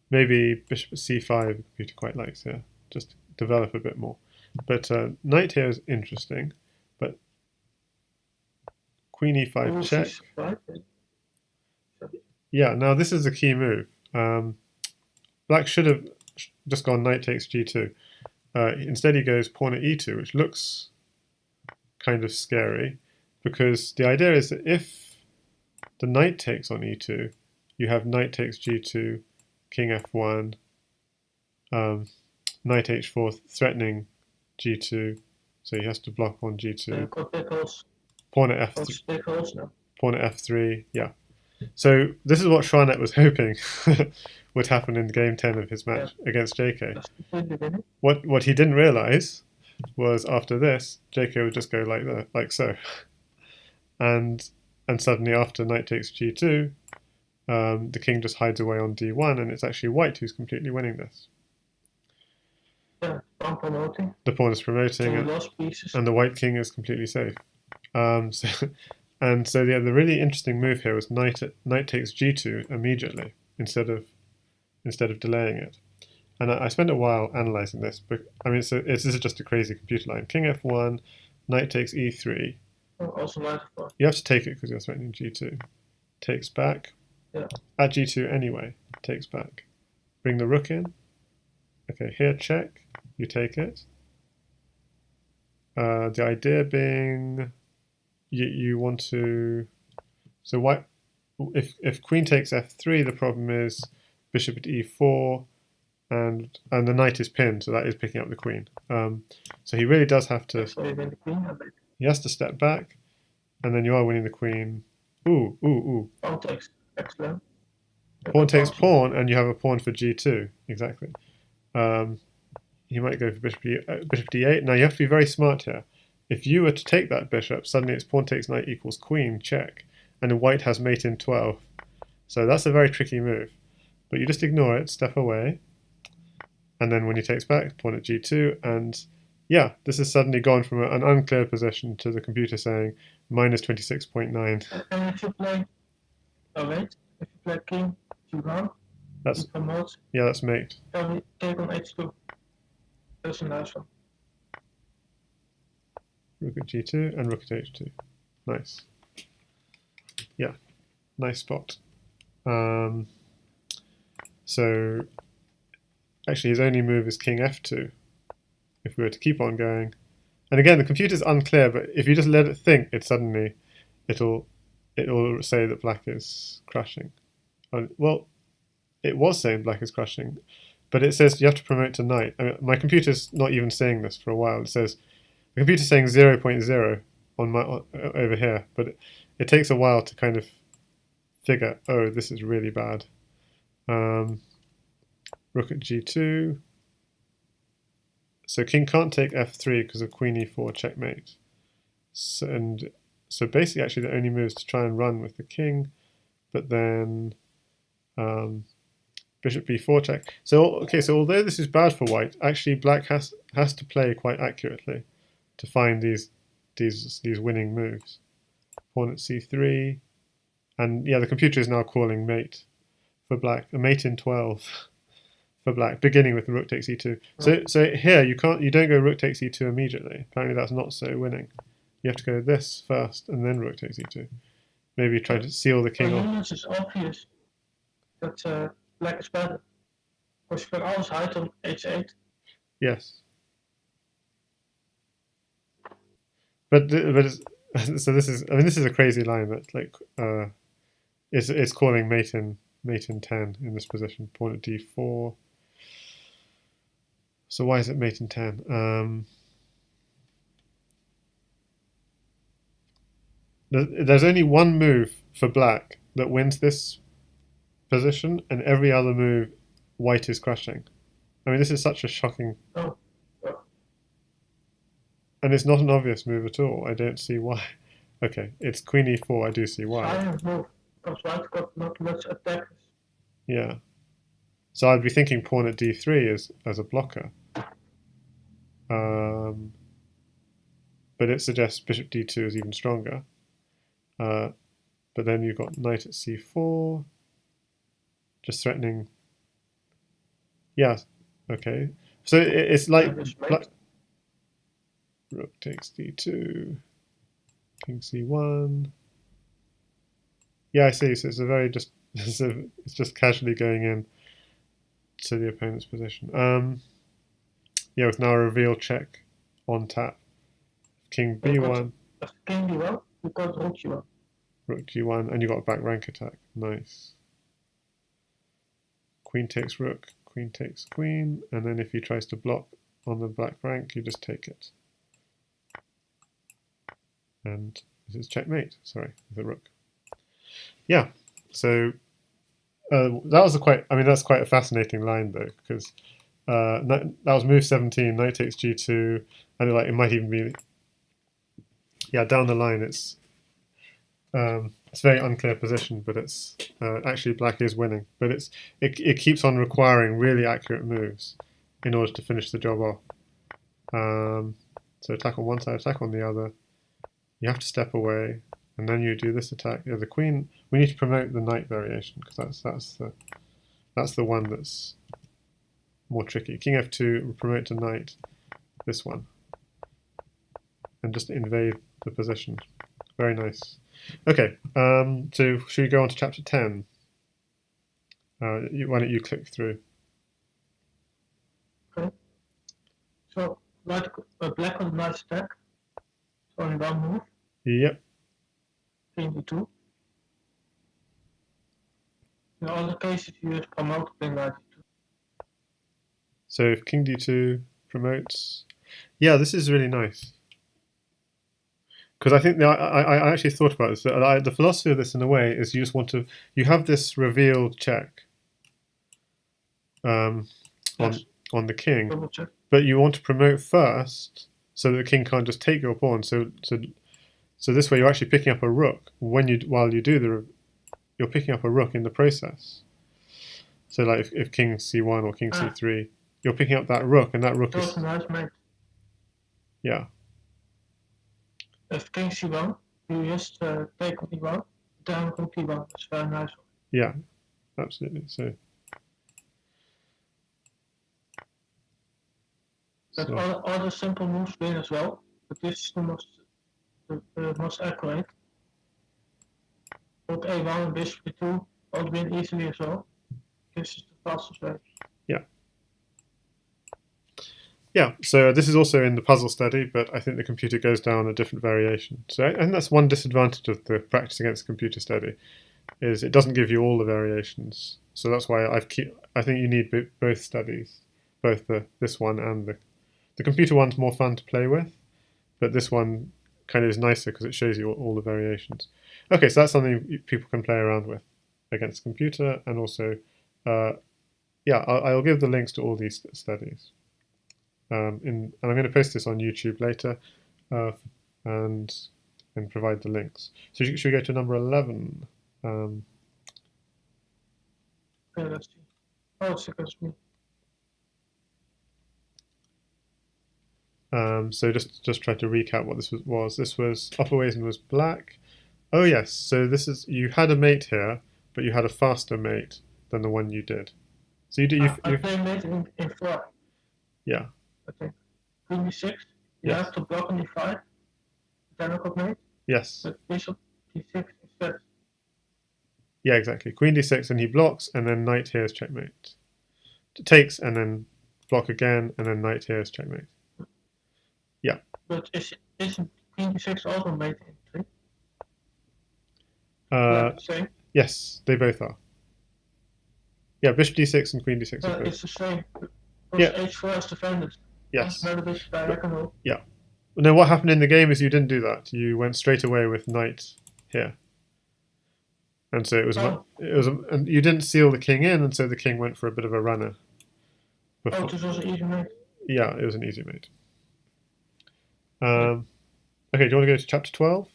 Maybe bishop c5 the computer quite likes, yeah. Just develop a bit more. But knight here is interesting, but queen e5 check. Yeah, now this is a key move. Black should have just gone knight takes g2. Instead he goes pawn at e2, which looks kind of scary, because the idea is that if the knight takes on e2, you have knight takes g2, king f1, knight h4 threatening g2, so he has to block on g2. Pawn at f3. Pawn at f3, yeah. So this is what Shrinet was hoping would happen in game 10 of his match against JK. What he didn't realize was after this, JK would just go like so, and suddenly after knight takes g2, the king just hides away on d1, and it's actually white who's completely winning this. Yeah, pawn promoting. The pawn is promoting, and the white king is completely safe. So and so yeah, the really interesting move here was knight takes g2 immediately instead of delaying it. And I spent a while analyzing this, but I mean, this is just a crazy computer line. King f1, knight takes e3. Oh, also knight f4. You have to take it because you're threatening g2. Takes back. Yeah. At g2 anyway. Takes back. Bring the rook in. Okay, here check. You take it. The idea being, you want to. So why? If queen takes f3, the problem is bishop at e4. And the knight is pinned, so that is picking up the queen. So he really does have to. So you win the queen a bit. He has to step back, and then you are winning the queen. Ooh, ooh, ooh. Pawn takes excellent. Pawn takes pawn, and you have a pawn for g2. Exactly. You might go for bishop d8. Now you have to be very smart here. If you were to take that bishop, suddenly it's pawn takes knight equals queen, check, and then white has mate in 12. So that's a very tricky move. But you just ignore it, step away. And then when he takes back, pawn at g2, and yeah, this has suddenly gone from an unclear position to the computer saying minus 26.9. And if you play, oh wait, if you play king g1, That's promotes. Yeah, that's mate. Then we take on h2. That's a nice one. Rook at g2 and rook at h2. Nice. Yeah, nice spot. So actually his only move is king f2 if we were to keep on going. And again, the computer's unclear, but if you just let it think, it'll say that black is crashing. Well, it was saying black is crashing, but it says you have to promote to knight. I mean, my computer's not even saying this for a while. It says the computer's saying 0.0 on over here, but it takes a while to kind of figure, oh, this is really bad. Rook at g2. So king can't take f3 because of queen e4 checkmate. So basically, actually, the only move is to try and run with the king, but then bishop b4 check. So okay, so although this is bad for white, actually black has to play quite accurately to find these winning moves. Pawn at c3, and yeah, the computer is now calling mate for black. A mate in 12. For black, beginning with rook takes e2. So here you don't go rook takes e2 immediately. Apparently that's not so winning. You have to go this first and then rook takes e2. Maybe try to seal the king off. It's obvious that black is better. Because you can always hide on h8. Yes. But so this is a crazy line that like it's calling mate in 10 in this position. Pawn at d4. So why is it mate in 10? There's only one move for black that wins this position, and every other move white is crushing. I mean, this is such a shocking... Oh. And it's not an obvious move at all. I don't see why. Okay, it's queen e4. I do see why. Silent move, because white got not much attackers. Yeah. So I'd be thinking pawn at d3 as a blocker. But it suggests bishop d2 is even stronger. But then you've got knight at c4, just threatening. Yeah, okay. So it's like rook takes d2, king c1. Yeah, I see. So it's a very it's just casually going in to the opponent's position. Yeah, with now a reveal check on tap. King b1. King b1, you got rook g1. Rook g1, and you got a back rank attack. Nice. Queen takes rook, queen takes queen, and then if he tries to block on the black rank, you just take it. And this is checkmate, sorry, with the rook. Yeah, so that's quite a fascinating line though, because that was move 17, knight takes g2, and it might even be, yeah, down the line it's a very unclear position, but it's actually black is winning, but it keeps on requiring really accurate moves in order to finish the job off. So attack on one side, attack on the other. You have to step away, and then you do this attack. Yeah, the queen. We need to promote the knight variation because that's the one that's more tricky. King f2, promote to knight. This one, and just invade the position. Very nice. Okay, so should we go on to chapter 10? Why don't you click through? Okay. So black on the knight attack. So only one move. Yep. King d2. In other cases, you just promote king knight d2. So if king d2 promotes, yeah, this is really nice. Because I think I actually thought about this. The philosophy of this, in a way, is you just want to have this revealed check Yes. on the king, Double check. but you want to promote first so that the king can't just take your pawn. So this way, you're actually picking up a rook while you do you're picking up a rook in the process. So like if king c1 or king c3, you're picking up that rook, and that rook is nice mate. Yeah. If king c1, you just take on e1, then on t1. That's very nice. Yeah, absolutely. So. But other simple moves win as well, but this is the most accurate. Rook a1 and bishop b2 all win easily as well. This is the fastest way. Yeah. Yeah, so this is also in the puzzle study, but I think the computer goes down a different variation. So I think that's one disadvantage of the practice against the computer study, is it doesn't give you all the variations. So that's why I think you need both studies, both this one and the computer one's more fun to play with, but this one kind of is nicer because it shows you all the variations. Okay, so that's something people can play around with against the computer, and also, yeah, I'll give the links to all these studies. And I'm going to post this on YouTube later, and provide the links. So should we go to number 11? Okay, let's see. Oh, it's against me. So just try to recap what this was. This was opperwezen was black. Oh yes, so this is, you had a mate here, but you had a faster mate than the one you did. So I play mate in 4. Yeah. Okay. Queen d6. You have to block on d5. Then I got mate. Yes. But bishop d6 instead. Yeah, exactly. Queen d6, and he blocks, and then knight here is checkmate. Takes, and then block again, and then knight here is checkmate. Yeah. But isn't queen d6 also mate in 3? Same. Yes, they both are. Yeah, bishop d6 and queen d6 are both. It's the same. Yeah. h4 is defended. Yes. Another bit diagonal. Yeah. No, what happened in the game is you didn't do that. You went straight away with knight here. And so it was, and you didn't seal the king in, and so the king went for a bit of a runner. Oh, this was an easy mate. Yeah, it was an easy mate. Okay, do you want to go to chapter 12?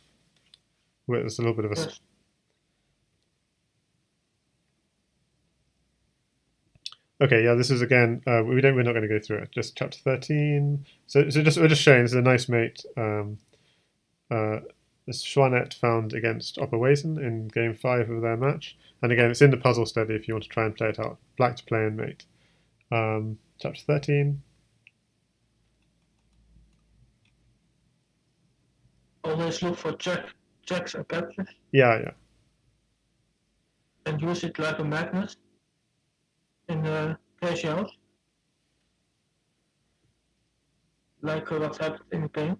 Where there's a little bit of a... Yes. Okay, yeah, this is again, we're not going to go through it. Just chapter 13. So we're just showing this is a nice mate. This Schwanet found against opperwezen in game 5 of their match. And again, it's in the puzzle study if you want to try and play it out. Black to play and mate. Chapter 13. Always look for checks and captures. Yeah. And use it like a magnet in the Crazyhouse. Like what happened in the game.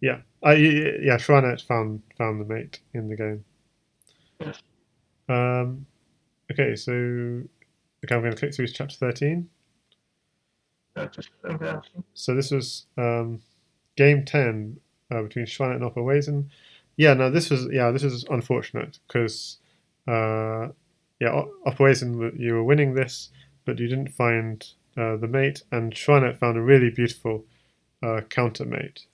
Yeah. Schwanet found the mate in the game. Yes. Okay, so I'm going to click through to chapter 13. That's embarrassing. So this was game 10 between Schwanet and opperwezen. Yeah, no, this is unfortunate because opperwezen, you were winning this, but you didn't find the mate, and Schwanet found a really beautiful counter mate.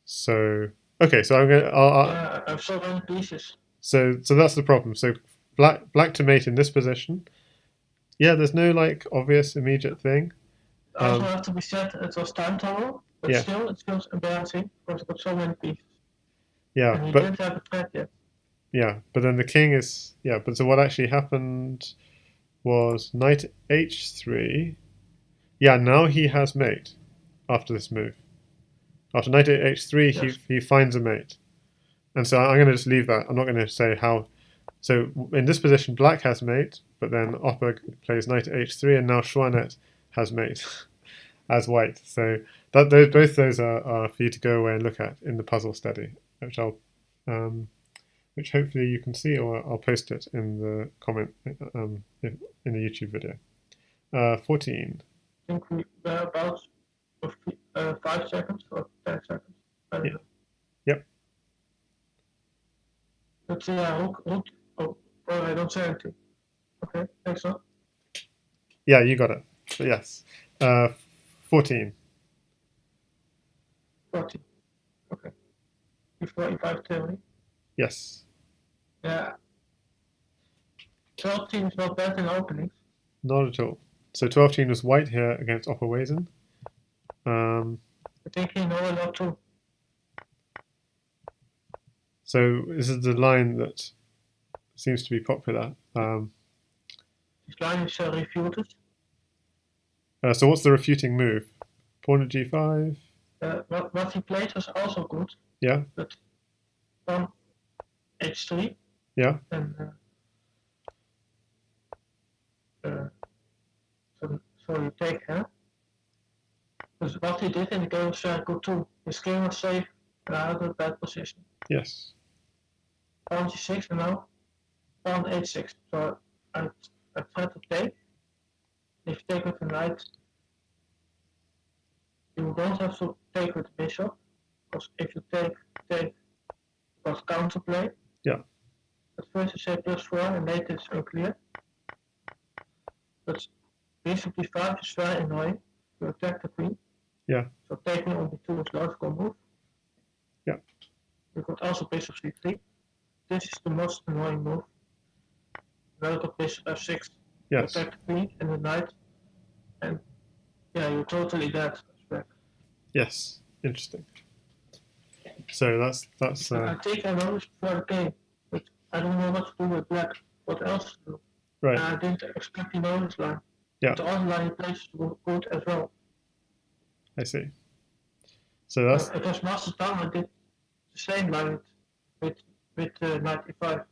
So okay, so I'm gonna. I've so many pieces. So that's the problem. So black to mate in this position. Yeah, there's no like obvious immediate thing. Also have to be said it was time total, but yeah, still it feels embarrassing because it got so many pieces. yeah, And he but didn't have a threat yet. yeah, but then the king is But so what actually happened was knight h3. Yeah, now he has mate after this move. After knight h3, Yes. he finds a mate, and so I'm going to just leave that. I'm not going to say how. So in this position, black has mate, but then Opper plays knight h3, and now Schwanet has mate as white. So both those are for you to go away and look at in the puzzle study, which hopefully you can see, or I'll post it in the comment in the YouTube video. 14. I think we were about 5 seconds or 10 seconds. I don't know. Yep. But yeah, rook. Oh, I don't say anything. Okay, thanks, sir. Yeah, you got it. But yes. 14. 40. Okay. Before e5 theory. Yes. Yeah. 12 teams not bad in openings. Not at all. So 12 was white here against opperwezen. I think he know a lot too. So this is the line that seems to be popular. His line is refuted. So what's the refuting move? Pawn at g5. What he played was also good. Yeah. But on h3. Yeah. And so you take her. Because what he did in the game was very good too. His king was safe and out of a bad position. Yes. Pawn g6 and now pawn h6. So I tried to take. If you take with the knight, you don't have to take with the bishop. Because if you take, you got counterplay. Yeah. At first you say +4 and later it's unclear. But bishop d5 is very annoying to attack the queen. Yeah. So taking on b2 is logical move. Yeah. You got also bishop c3. This is the most annoying move. Now you got bishop f6. Yes. You attack the queen and the knight. And yeah, you're totally dead. Yes. Interesting. So that's. I think I know this before the game, but I don't know what to do with black. What else to do? Right. I didn't expect he knows this line. Yeah. The other line he plays is good as well. I see. So that's. It was master down. I did the same line with knight e5.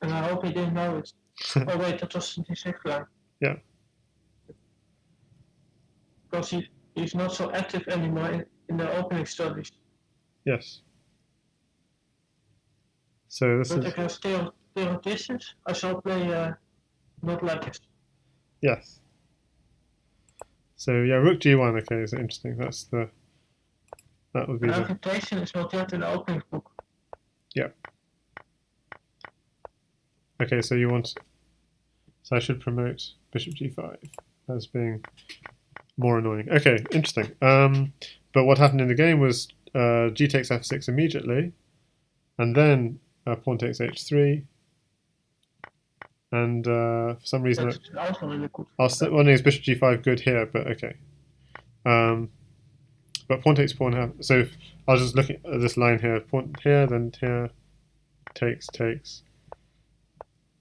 And I hope he didn't know it. Oh wait, that was the d6 line. Yeah. Because he's not so active anymore in the opening studies. Yes. So this But is. if I stay on distance, I shall play not like this. Yes. So yeah, rook g1. Okay, is interesting. That would be The the. argumentation is not yet in the opening book. Yeah. Okay, so you want. So I should promote bishop g5 as being more annoying. Okay, interesting. But what happened in the game was g takes f6 immediately, and then pawn takes h3, and for some reason That's also really good. well, no, it's bishop g5 good here, but okay. But pawn takes pawn. So I was just looking at this line here. Pawn here, then here, takes.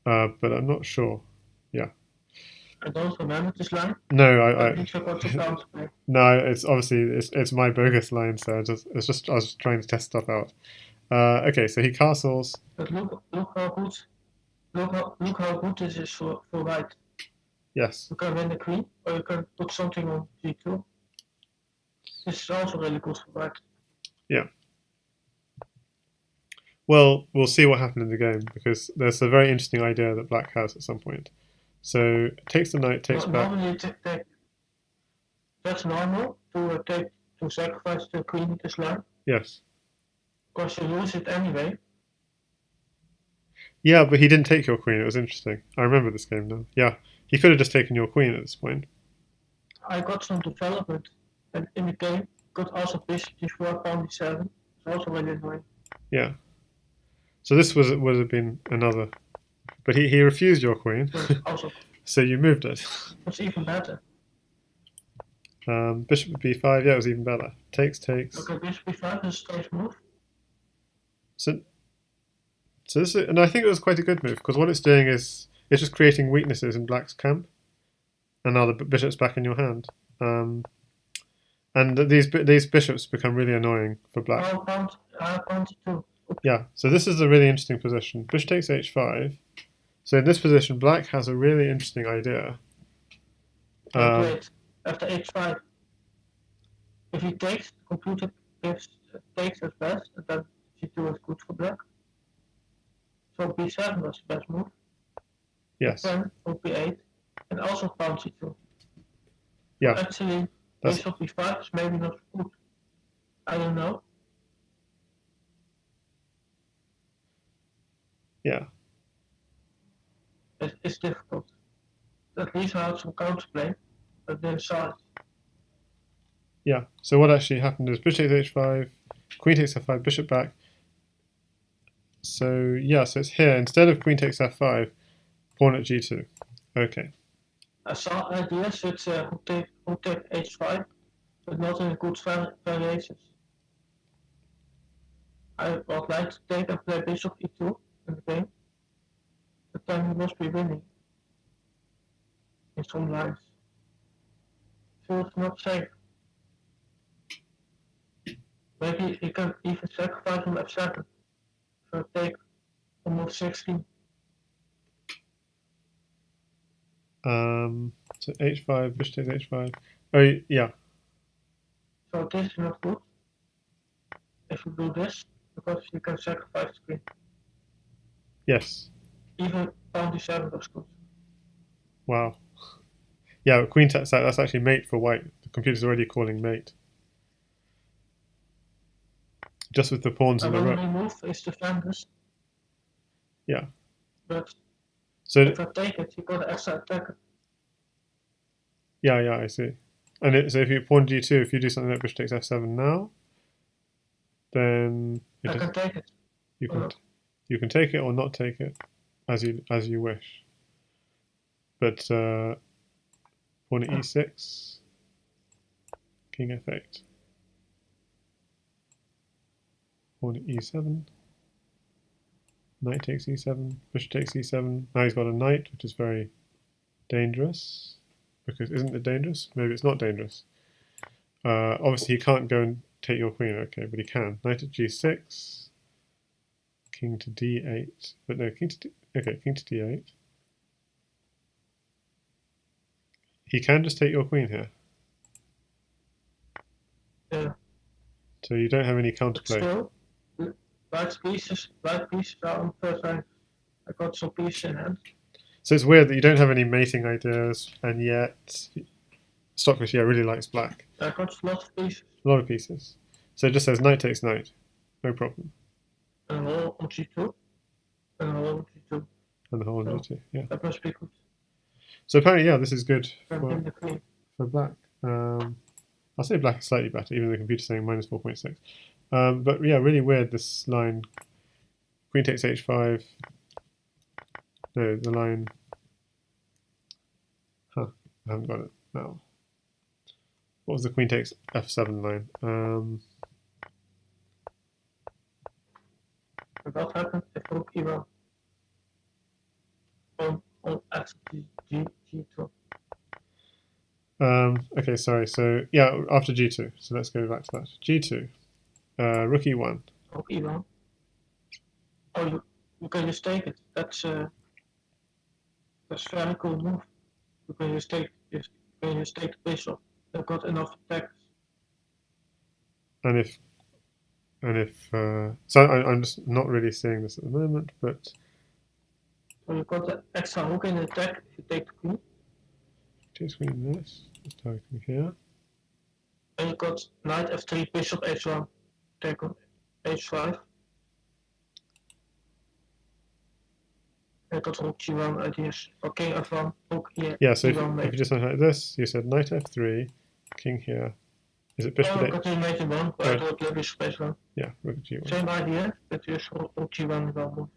But I'm not sure. Yeah. I don't remember this line. No, I no, it's obviously it's my bogus line. So I was just trying to test stuff out. Okay, so he castles. But look how good. Look how good this is for white. Yes. You can win the queen, or you can put something on g2. This is also really good for white. Yeah. Well, we'll see what happened in the game because there's a very interesting idea that black has at some point. So takes the knight, takes back. Normally, that's normal to sacrifice the queen in this line. Yes. Because you lose it anyway. Yeah, but he didn't take your queen. It was interesting. I remember this game now. Yeah, he could have just taken your queen at this point. I got some development, and in the game, got also bishop d4, pawn d7. It's also really annoying. Yeah. So this would have been another, but he refused your queen. Also, so you moved it. it's even better. Bishop b5, yeah, it was even better. Takes. Okay, bishop b5 is a strange move. So this is, and I think it was quite a good move because what it's doing is it's just creating weaknesses in black's camp, and now the bishop's back in your hand. And these bishops become really annoying for black. I found it too. Yeah, so this is a really interesting position. Bishop takes h5. So in this position, black has a really interesting idea. Wait, after h5, if he takes, the computer takes as best, and then g2 is good for black. So b7 was the best move. Yes. Then rook b8, and also pawn c2. Yeah. So actually, bishop b5 is maybe not good. I don't know. Yeah. It's difficult. At least I had some counterplay, but then saw it. Yeah. So what actually happened is bishop takes h5, queen takes f5, bishop back. So yeah, so it's here. Instead of queen takes f5, pawn at g2. Okay. I saw ideas with rook take h5, but not in good variations. I would like to take and play bishop e2 in the game, but then he must be winning in some lines. So it's not safe. Maybe he can even sacrifice on f7 for a take on move 16. So h5, bishop takes h5. Oh yeah. So this is not good if you do this, because you can sacrifice the queen. Yes. Even pawn d7 was good. Wow. Yeah, queen takes that. That's actually mate for white. The computer's already calling mate. Just with the pawns and the rook. My move is defend this. Yeah. But so if I take it, you got an extra attacker. Yeah, I see. And so if you pawn g2, if you do something like bishop takes f7 now, then I can take it. You can take it or not take it, as you wish. But pawn at e6, king f8, pawn at e7, knight takes e7, bishop takes e7. Now he's got a knight, which is very dangerous. Because isn't it dangerous? Maybe it's not dangerous. Obviously he can't go and take your queen, okay, but he can. Knight at g6, king to d8, but no, king to d8. He can just take your queen here. Yeah. So you don't have any counterplay. Still, white pieces are on first line. I got some pieces in hand. So it's weird that you don't have any mating ideas, and yet Stockfish, really likes black. I got a lot of pieces. A lot of pieces. So it just says knight takes knight. No problem. And a hole on g2. And a hole on g2. And the whole on g2, yeah. That must be good. So apparently, this is good for black. I'll say black is slightly better, even though the computer's saying minus 4.6. But yeah, really weird, this line. Queen takes h5. No, the line. I haven't got it now. What was the queen takes f7 line? What happened if rook e1 on at g2? Okay, sorry. So yeah, after g2. So let's go back to that. g2. Rook e1. Rook e1. Oh, you can just take it. That's a very cool move. You can just take the bishop. They've got enough attacks. And if so, I'm just not really seeing this at the moment, but so you've got the extra hook in the attack if you take the queen. Take queen this. Let's targeting here. And you got knight f3, bishop h1, take on h5. I got rook g1 ideas. For king f1, rook here. Yeah, so if you just something like this, you said knight f3, king here. Is it bishop h1? Got knight e1, but I got bishop h1. Yeah, rook g1. Same idea, but just rook g1 well.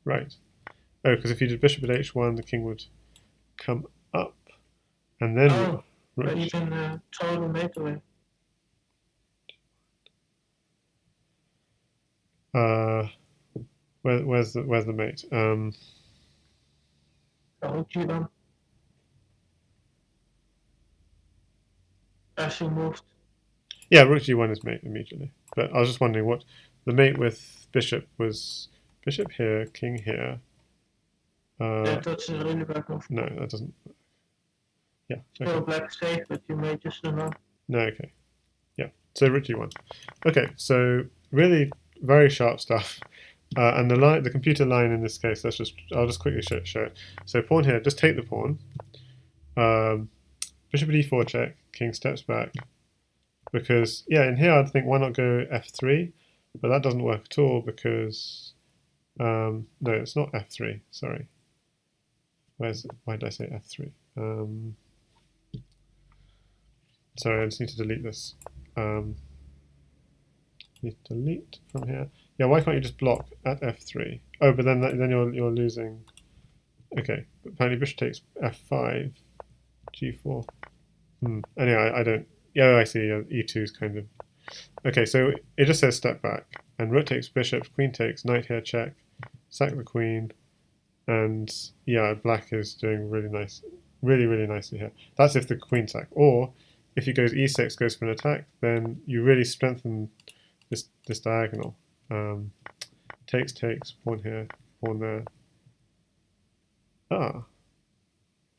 Right. Oh, because if you did bishop at h1, the king would come up, and then Or rook. even throw the mate away. Where's the mate? Rook G1. As you moved. Yeah, rook g1 is mate immediately. But I was just wondering what the mate with bishop was. Bishop here, king here. That's a really bad move. No, that doesn't. Yeah. Still Okay. black safe, but you may just don't know. No. Okay. Yeah. So rook g1. Okay. So really very sharp stuff. And the computer line in this case, I'll just quickly show it. So pawn here, just take the pawn. Bishop at e4 check, king steps back. Because yeah, in here I'd think why not go f3, but that doesn't work at all because no, it's not f3. Sorry. Why did I say f3? Sorry, I just need to delete this. Need to delete from here. Yeah, why can't you just block at f3? Oh, but then you're losing. Okay, but apparently bishop takes f5, g4. Anyway, I don't. Yeah, I see. E2 is kind of. Okay, so it just says step back, and rook takes bishop, queen takes, knight here check, sack the queen, and yeah, black is doing really nice, really nicely here. That's if the queen sack, or if he goes e6, goes for an attack, then you really strengthen this diagonal. Takes, pawn here, pawn there. Ah,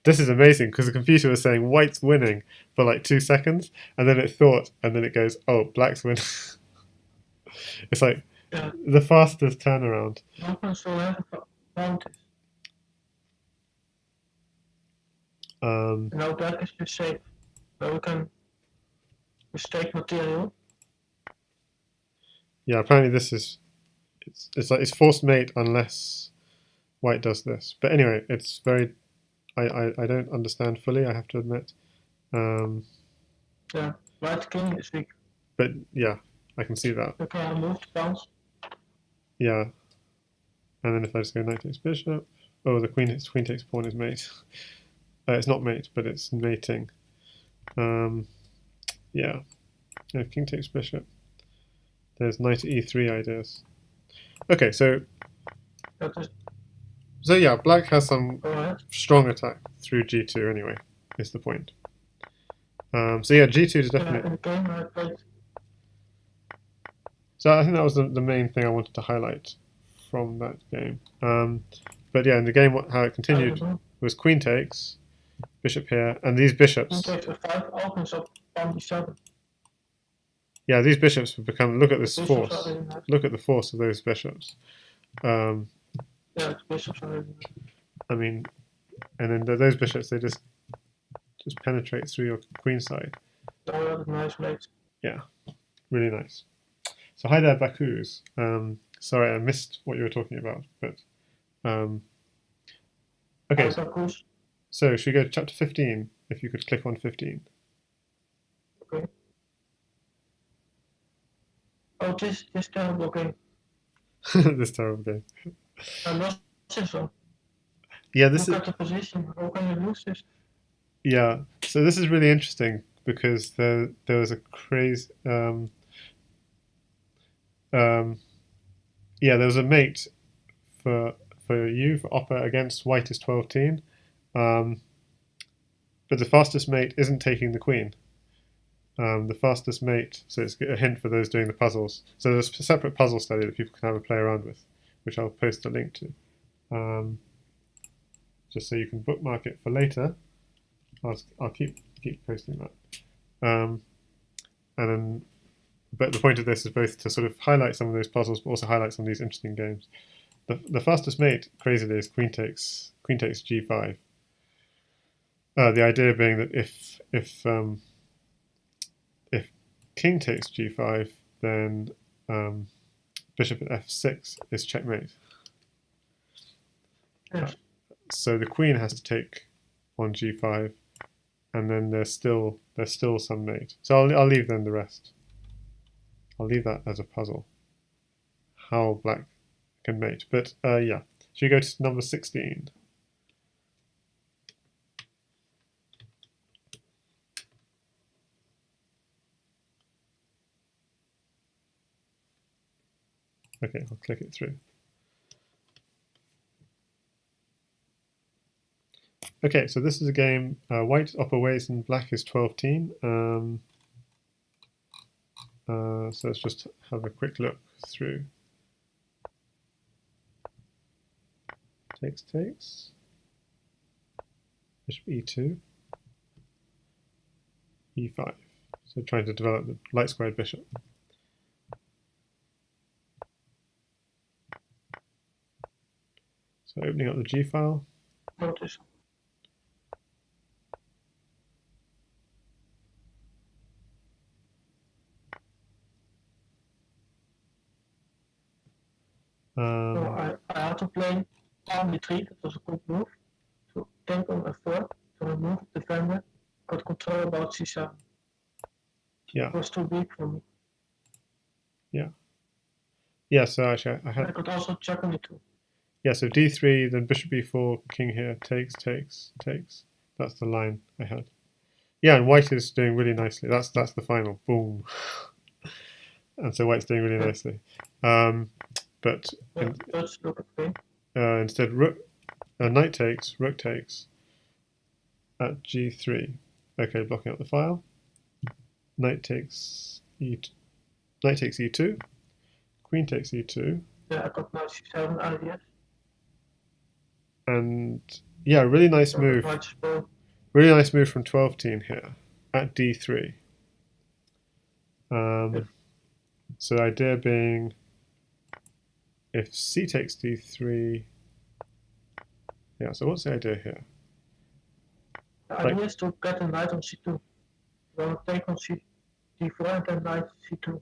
this is amazing because the computer was saying white's winning for like 2 seconds, and then it thought, and then it goes, oh, black's winning. It's like the fastest turnaround. Now black is just safe. So we can mistake material. Yeah, apparently this is it's forced mate unless white does this. But anyway, it's very I don't understand fully, I have to admit. Yeah, white king is weak. But yeah, I can see that. You can move the pawns. Yeah. And then if I just go knight takes bishop, oh, the queen takes pawn is mate. It's not mate, but it's mating. Yeah. King takes bishop. There's knight e3 ideas. Okay, so yeah, black has some strong attack through g2 anyway, is the point. So yeah, g2 is definitely. So I think that was the main thing I wanted to highlight from that game. But yeah, in the game, how it continued was queen takes, bishop here, and these bishops. Queen takes f5 opens up pawn d7. Yeah, these bishops would become. Look at this force. Look at the force of those bishops. Yeah, the bishops are really nice. I mean, and then those bishops, they just penetrate through your queen side. Oh, that's nice, mate. Yeah, really nice. So hi there, Bakus. Sorry, I missed what you were talking about, but okay. So should we go to chapter 15? If you could click on 15. Okay. Oh, this terrible game. This terrible game. I lost this one. Yeah, this Look at the position. How can you lose this? Yeah, so this is really interesting because there was a crazy. Yeah, there was a mate for opper against white is 12-teen, but the fastest mate isn't taking the queen. The fastest mate, so it's a hint for those doing the puzzles. So there's a separate puzzle study that people can have a play around with, which I'll post a link to, just so you can bookmark it for later. I'll keep posting that. And then, but the point of this is both to sort of highlight some of those puzzles, but also highlight some of these interesting games. The fastest mate, crazily, is queen takes g5. The idea being that if king takes g5, then bishop at f6 is checkmate. Yes. So the queen has to take on g5, and then there's still some mate. So I'll leave then the rest. I'll leave that as a puzzle. How black can mate, but yeah. Should we go to number 16? Okay, I'll click it through. Okay, so this is a game. White is opperwezen, black is 12-teen. So let's just have a quick look through. Takes. Bishop e2. e5. So trying to develop the light squared bishop. So opening up the G file. Notice. So I had to play on b3, that was a good move. To take on f4, to remove the defender, got control about c7. Yeah. It was too big for me. Yeah. Yeah, so actually I could also check on d2. Yeah, so d3, then bishop b4, king here, takes. That's the line I had. Yeah, and white is doing really nicely. That's the final. Boom. And so white's doing really nicely. But let's look at instead, knight takes, rook takes at g3. Okay, blocking out the file. Knight takes e2. Queen takes e2. Yeah, I got knight c7 ideas. And yeah, really nice move. Really nice move from 12-teen here at d3. So the idea being, if c takes d3, yeah. So what's the idea here? The idea is to get a knight on c2. Well, take on d4 and then knight c2.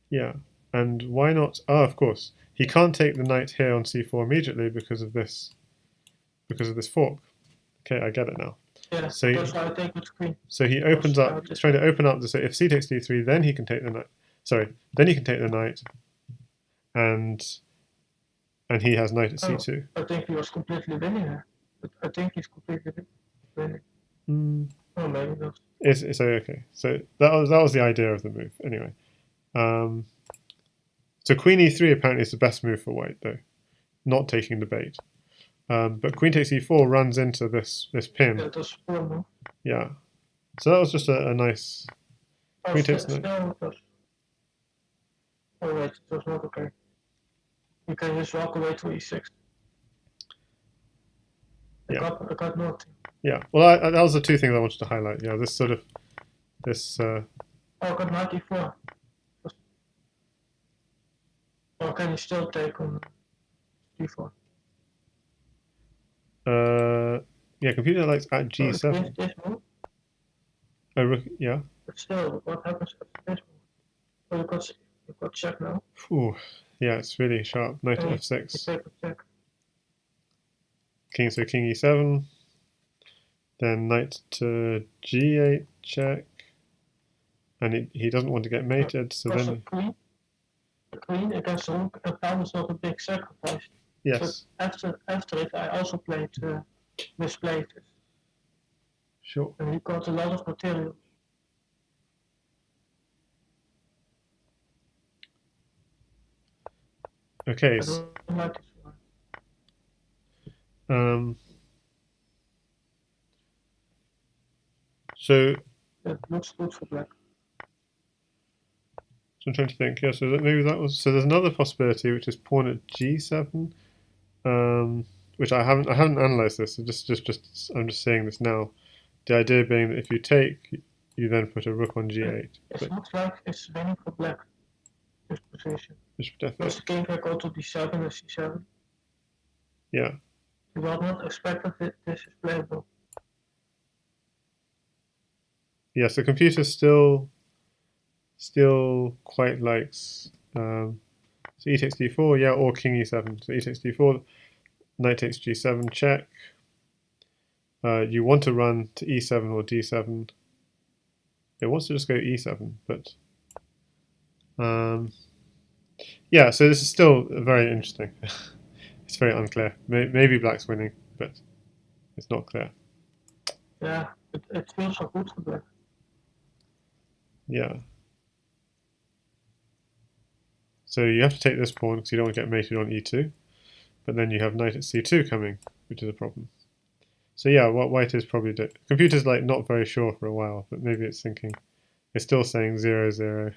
Yeah, and why not? Oh, of course, he can't take the knight here on c4 immediately because of this fork. Okay, I get it now. Yeah, so that's why I take with queen. So he opens up. He's trying to open up. So if c takes d3, then he can take the knight. Sorry, then he can take the knight, and he has knight at c2. I think he was completely winning here. But I think he's completely winning. Oh, maybe not. It's okay. So that was the idea of the move. Anyway, so queen e3 apparently is the best move for white, though, not taking the bait. But queen takes e4 runs into this pin. Yeah, that's poor move. Yeah. So that was just a nice. Queen takes knight. Oh wait, it was not okay. You can just walk away to e6. I got nothing. Yeah. Well, that was the two things I wanted to highlight. Yeah, this sort of Oh, I got knight e4. Or can you still take on d4? Yeah, computer likes at g7. This move? Yeah. But still, what happens after this move? Oh, you got check now. Ooh, yeah, it's really sharp. Knight to f6. Check. King e7. Then knight to g8 check. And he doesn't want to get mated, so then. The queen against the rook and pawn is not a big sacrifice. Yes. But after it, I also misplayed it. Sure. And he got a lot of material. Okay. I don't like this one. So. It looks good for black. So I'm trying to think. Yeah. So maybe that was. So there's another possibility, which is pawn at g7. Which I haven't analysed this. So I'm just saying this now. The idea being that if you take, you then put a rook on g8. It looks like it's winning for black. This position. Because the king can go to d7 and c7. Yeah. You will not expect that this is playable. Yeah. So computer still quite likes. So e takes d4, yeah, or king e7. So e takes d4, knight takes g7, check. You want to run to e7 or d7. It wants to just go e7, but yeah. So this is still very interesting. It's very unclear. Maybe black's winning, but it's not clear. Yeah, it feels so good for black. Yeah. So you have to take this pawn because you don't want to get mated on e2. But then you have knight at c2 coming, which is a problem. So yeah, what white is probably computer's like not very sure for a while, but maybe it's thinking it's still saying 0, 0,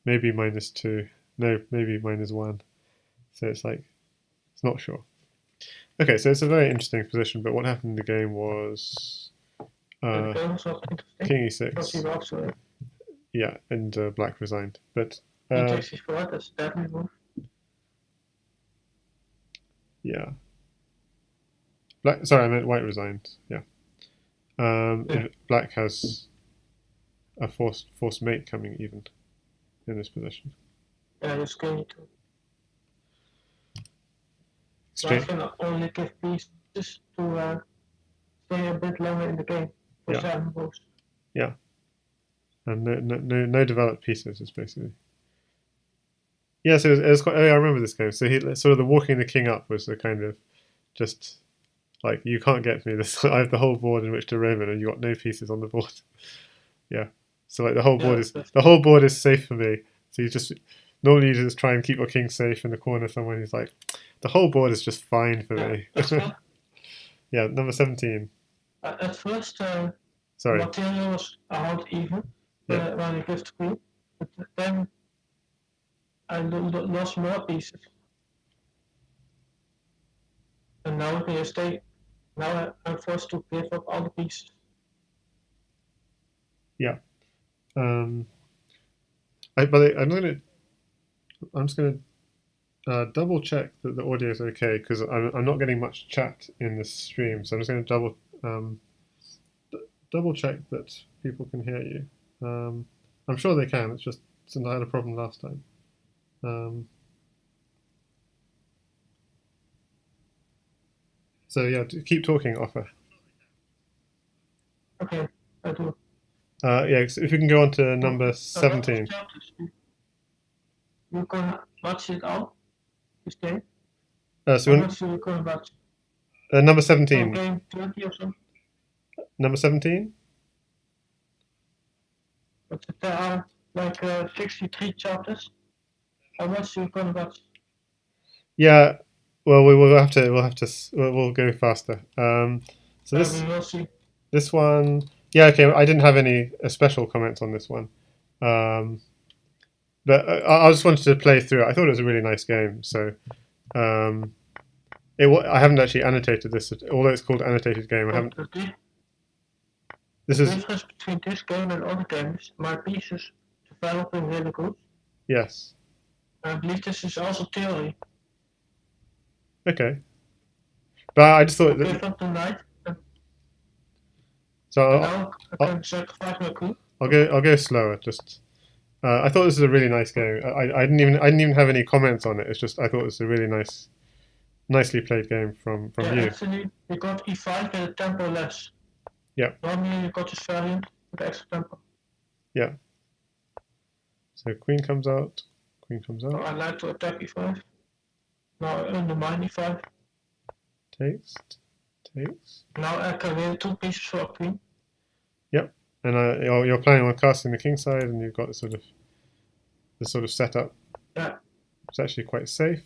maybe -2, no, maybe -1. So it's like it's not sure. Okay, so it's a very interesting position, but what happened in the game was king e6. Yeah, and black resigned. But takes e4, that's definitely move. Yeah. Black. Sorry, I meant white resigned. Yeah. Black has a forced mate coming even in this position. Yeah, you're scared too. Black can only give pieces to stay a bit longer in the game for 7 moves. Yeah. And no developed pieces is basically. Yeah, so it was quite. Oh, yeah, I remember this game. So he sort of the walking the king up was the kind of just like you can't get me. This I have the whole board in which to roam in, and you got no pieces on the board. Yeah. So like the whole board is safe for me. So you just normally you just try and keep your king safe in the corner somewhere. And he's like, the whole board is just fine for me. Yeah, number 17. At first, sorry, material was around even when I gave the queen, but then I lost more pieces. And now when you stay, now I'm forced to give up all the pieces. Yeah. I'm just gonna double check that the audio is okay because I'm not getting much chat in this stream, so I'm just gonna double check that people can hear you. I'm sure they can. It's just since I had a problem last time. So yeah, keep talking, Offer. Okay, I do. Yeah, so if you can go on to number 17. You can watch it out this game. So you can watch. Number 17. Game 20 or something. Number 17. But there are like 63 chapters. How much you can watch? Yeah, well, we'll go faster. So we will see. This one, yeah, okay. I didn't have any special comments on this one, but I just wanted to play through it. I thought it was a really nice game. So, I haven't actually annotated this, although it's called annotated game. I haven't. The difference between this game and other games, my pieces developing really good. Yes. I believe this is also theory. Okay. But I just thought that. Up the night. So now I can sacrifice my queen. I'll go slower. Just I thought this was a really nice game. I didn't even have any comments on it. It's just I thought it was a really nicely played game from you. Actually, you got e5 with a tempo less. Yeah. Normally you got this variant with extra tempo. Yeah. So queen comes out. Queen comes out. So I like to attack e5. Now undermine e5. Takes. Now I can win 2 pieces for a queen. Yep. And you're planning on casting the king side, and you've got this sort of setup. Yeah. It's actually quite safe.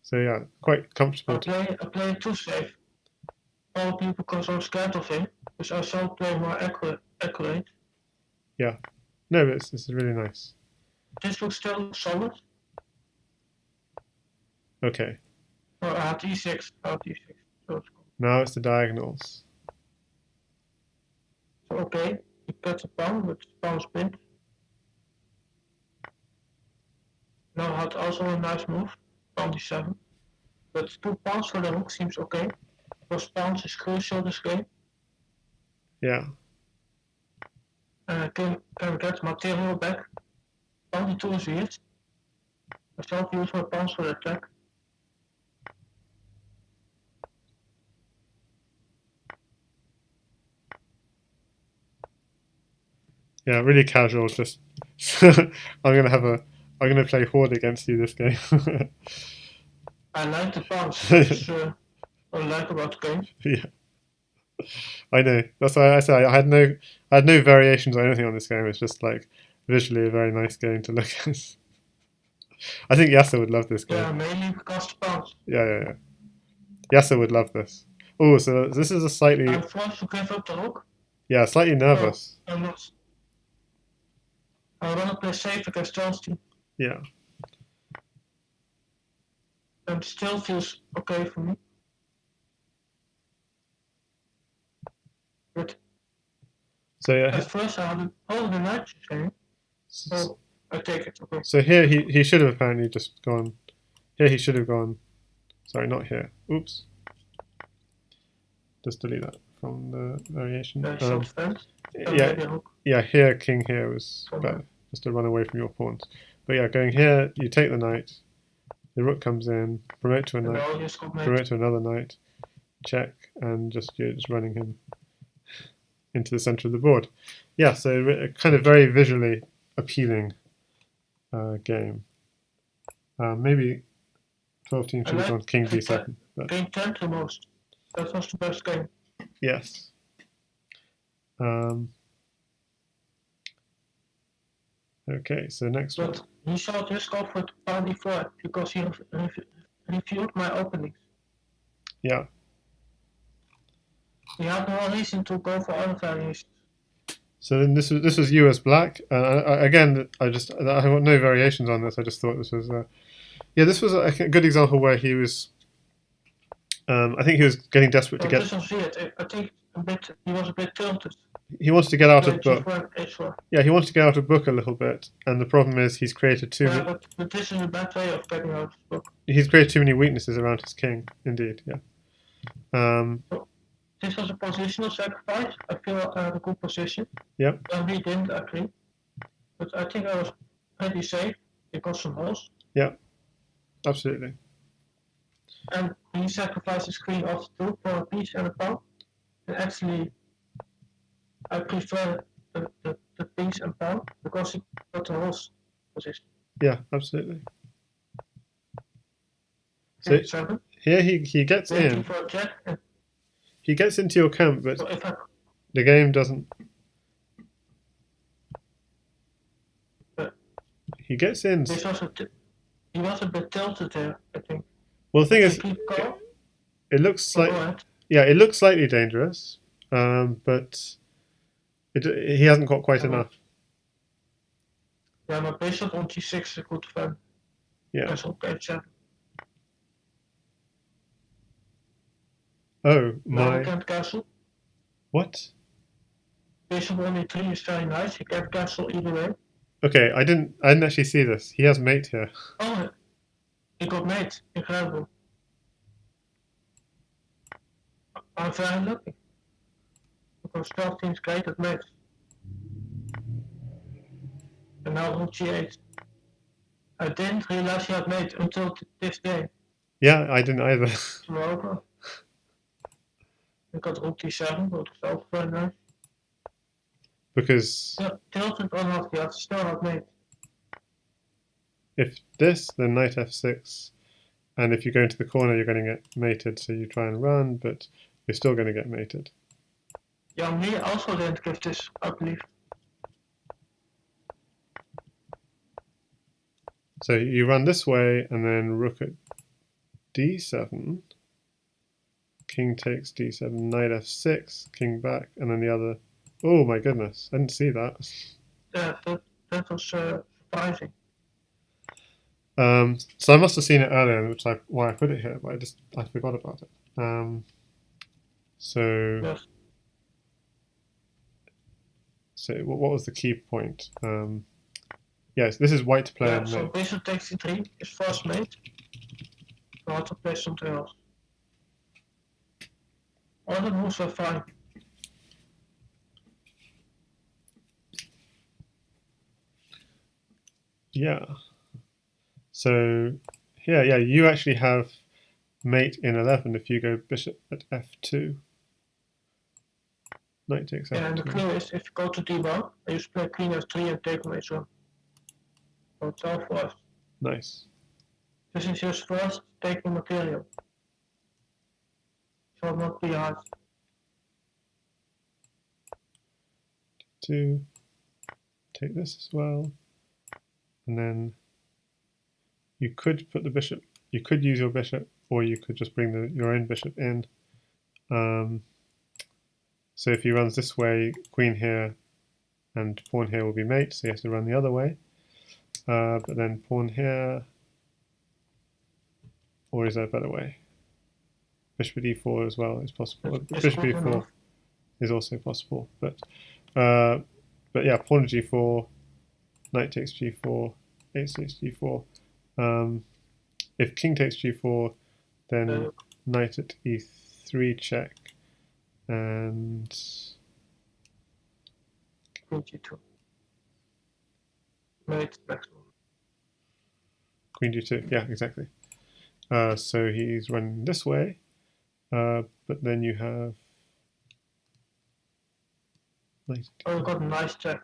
So yeah, quite comfortable. I play too safe. All people because I'm scared of him, because I shall play more accurate. Yeah. No, but this is really nice. This looks still solid. Okay. Oh, I had e6. So now it's the diagonals. So okay, you cut the pawn, but the pawn is pinned. Now had also a nice move, pawn d7. But 2 pawns for the rook seems okay, because pawns is crucial this game. Yeah. And I can get material back. Pawn d2 is weird. I shall use my pawns for the attack. Yeah, really casual. Just I'm gonna play Horde against you this game. I like the pawns. That's what I like about the game. Yeah, I know. That's why I say I had no variations or anything on this game. It's just like visually a very nice game to look at. I think Yasser would love this game. Yeah, mainly because the pawns. Yeah. Yasser would love this. Oh, so this is a slightly, I'm forced to give up the rook. yeah, slightly nervous. No, I'm not. I want to play safe against Johnston. Yeah. And still feels okay for me. But So yeah. at first I had the knight saying, so I take it. Okay. So here he should have apparently just gone. Here he should have gone. Sorry, not here. Oops. Just delete that from the variation. Yeah. Here, king here was better, just to run away from your pawns. But yeah, going here, you take the knight. The rook comes in, promote to a knight, promote to another knight, check, and you're just running him into the center of the board. Yeah, so a kind of very visually appealing game. Maybe 12 teams should have gone king d7. Game 10 the most. That was the best game. Yes. Okay, so next one. But he saw this go for pawn d4 because he reviewed my openings. Yeah. He had no reason to go for other variations. So then this was you as black. Again, I got no variations on this. I just thought this was this was a good example where he was. I think he was getting desperate to get. This was it. I think he was a bit tilted. He wanted to get out of book. Yeah, he wanted to get out of book a little bit, and the problem is he's created too many. But this is a bad way of getting out of book. He's created too many weaknesses around his king. Indeed, yeah. This was a positional sacrifice. I feel a good position. Yep. And we didn't agree, but I think I was pretty safe. He got some holes. Yeah, absolutely. And he sacrificed his queen off the two for a piece and a pawn. And actually, I prefer the piece and pawn because he got the holes position. Yeah, absolutely. So 7. Here he gets in. For a check. He gets into your camp, but so the game doesn't. He gets in. He was a bit tilted there, I think. Well, the thing is, it looks slightly. Yeah, it looks slightly dangerous, but he hasn't got quite enough. Yeah, maar bishop on g6 is a good defend. Yeah. Castle h7. Oh my! Can't castle. What? Bishop on e3 is very nice. You can't castle either way. Okay, I didn't actually see this. He has mate here. Oh, he got mate. Incredible. I'm very lucky. Because 12 teams great at mates. And now rook g8. I didn't realize he had mate until this day. Yeah, I didn't either. Tomorrow. I got rook d7, but it's also very nice. Because tilted or not, you have still have mate. If this, then knight f6, and if you go into the corner, you're going to get mated. So you try and run, but you're still going to get mated. Yeah, me also didn't give this, I believe. So you run this way, and then rook at d7. King takes d7, knight f6, king back, and then the other. Oh my goodness, I didn't see that. Yeah, that was surprising. So I must have seen it earlier, which why I put it here, but I forgot about it. So yes. So what was the key point? Yes, this is white to play. Yeah, so bishop takes d3 is first mate. I want to play something else. All the moves are fine. Yeah. So here, yeah, you actually have mate in 11 if you go bishop at f2. Knight takes f2. Yeah, and the clue is if you go to d1, I just play queen f3 and take on h1. So it's all first. Nice. This is just first taking material. So not be hard. 2. Take this as well. And then you could put the bishop. You could use your bishop, or you could just bring your own bishop in. So if he runs this way, queen here, and pawn here will be mate. So he has to run the other way. But then pawn here, or is there a better way? Bishop at e4 as well is possible. Bishop at e4 is also possible, but yeah, pawn at g4, knight takes g4, ace takes g4. If king takes g4, then knight at e3 check, and queen g2. Mate, maximum. Queen g2, yeah, exactly. So he's running this way, but then you have knight. Oh, you got a nice check.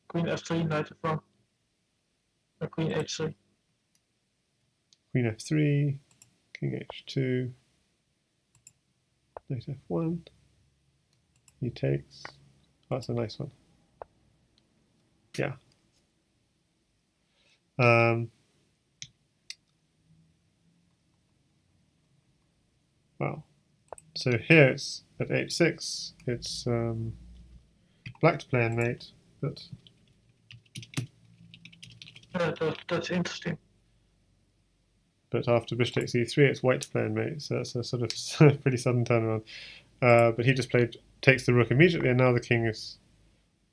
Queen f3, knight f1. And queen h3. Queen f3, king h2, knight f1. He takes. Oh, that's a nice one. Yeah. Wow. So here it's at h6. It's black to play in mate, but that's interesting. But after bishop takes e3, it's white to play in mate. So that's a sort of pretty sudden turnaround. But he just takes the rook immediately, and now the king is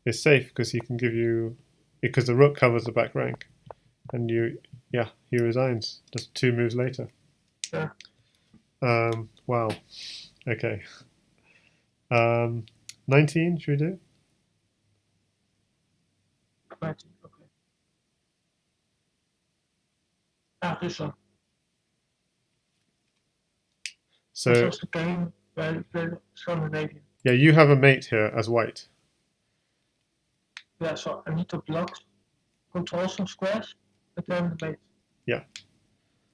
safe because he can give you, because the rook covers the back rank, and he resigns just 2 moves later. Yeah. Wow. Okay. 19, should we do? 19, okay. Ah, this one. So this was the game where you played Scandinavian. Yeah, you have a mate here as white. Yeah, so I need to block, control some squares, and then the mate. Yeah.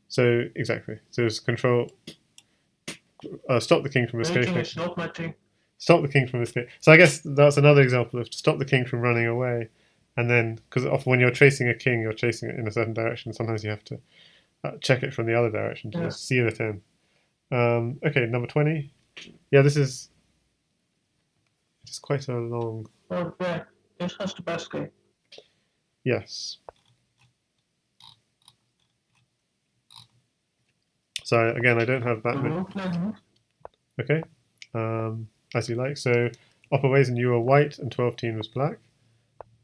So exactly. So it's control. Stop the king from escaping. Mating is not my thing. Stop the king from escaping. So I guess that's another example of to stop the king from running away, and then because often when you're chasing a king, you're chasing it in a certain direction. Sometimes you have to check it from the other direction to just seal it in. Okay, number 20. Yeah, this is quite a long. Oh yeah, this has the best game. Yes. So again, I don't have that many. Okay, as you like. So opperwezen, you were white and 12-teen was black.